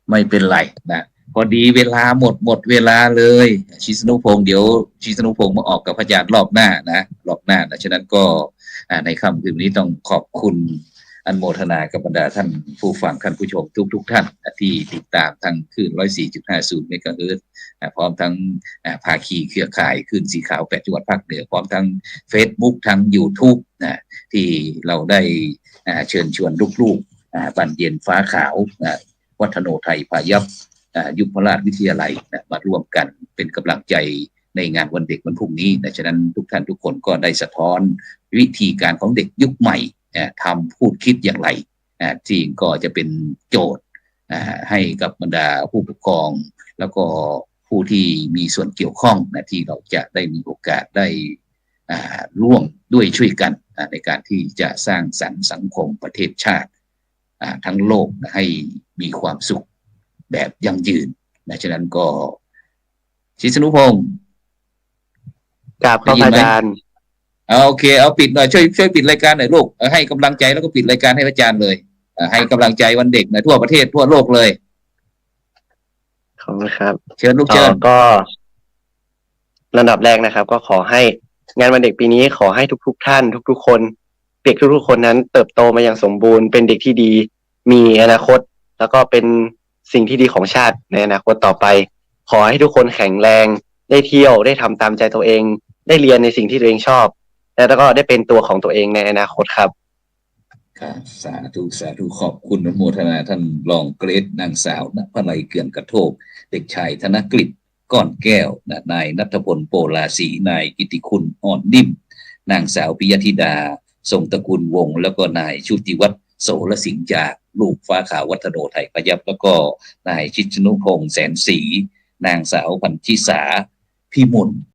ไม่เป็นไรนะพอดีเวลาหมดเวลาเลยชิสนุพงษ์เดี๋ยวชิสนุพงษ์มาออกกับพระอาจารย์รอบหน้านะฉะนั้นก็ในค่ำคืนนี้ต้องขอบคุณอนุโมทนากับบรรดาท่านผู้ฟังท่านผู้ชมทุกท่านที่ติดตามทางคลื่น 104.50 เมกะเฮิรตซ์พร้อมทั้งภาคีเครือข่ายคลื่นสีขาว8 จังหวัดภาคเหนือพร้อมทั้ง Facebook ทั้ง YouTube ที่เราได้เชิญชวนลูกๆบันเย็นฟ้าขาววัฒโนไทยพายัพยุพราชวิทยาลัยมาร่วมกันเป็นกำลังใจในงานวันเด็กวันพรุ่งนี้ฉะนั้นทุกท่านทุกคนก็ได้สะท้อนวิธีการของเด็กยุคใหม่ทำพูดคิดอย่างไรที่ก็จะเป็นโจทย์ให้กับบรรดาผู้ปกครองแล้วก็ผู้ที่มีส่วนเกี่ยวข้องที่เราจะได้มีโอกาสได้ร่วมด้วยช่วยกันในการที่จะสร้างสรรค์สังคมประเทศชาติทั้งโลกให้มีความสุขแบบยั่งยืนฉะนั้นก็ชิสนุพงษ์ครับอาจารย์โอเคเอาปิดหน่อยช่วยปิดรายการหน่อยลูกให้กำลังใจแล้วก็ปิดรายการให้อาจารย์เลยให้กำลังใจวันเด็กในทั่วประเทศทั่วโลกเลย ขอบคุณครับเชิญลูกเชิญก็ ลำดับแรกนะครับ ก็ขอให้งานวันเด็กปีนี้ขอให้ทุกท่านทุกๆคนเด็กทุกๆคนนั้นเติบโตมาอย่างสมบูรณ์เป็นเด็กที่ดีมีอนาคตแล้วก็เป็นสิ่งที่ดีของชาติในอนาคตต่อไปขอให้ทุกคนแข็งแรงได้เที่ยวได้ทำตามใจตัวเองได้เรียนในสิ่งที่ตัวเองชอบแล้วก็ได้เป็นตัวของตัวเองในอนาคตครับครับสาธุขอบคุณอนุโมทนาท่านรองเกรดนางสาวณภไลเกื่อนกระโทกเด็กชายธนกฤษก้อนแก้วนายณัฐพลโปลาศรีนายกิติคุณอ่อนนิ่มนางสาวปิยธิดาทรงตระกูลวงศ์แล้วก็นายชุติวัฒน์โสรสิงห์จากลูกฟ้าขาววัฒโนไทยพยัพแล้วก็นายชิดชนุพงษ์แสนศรีนางสาวพันธิสาพิมล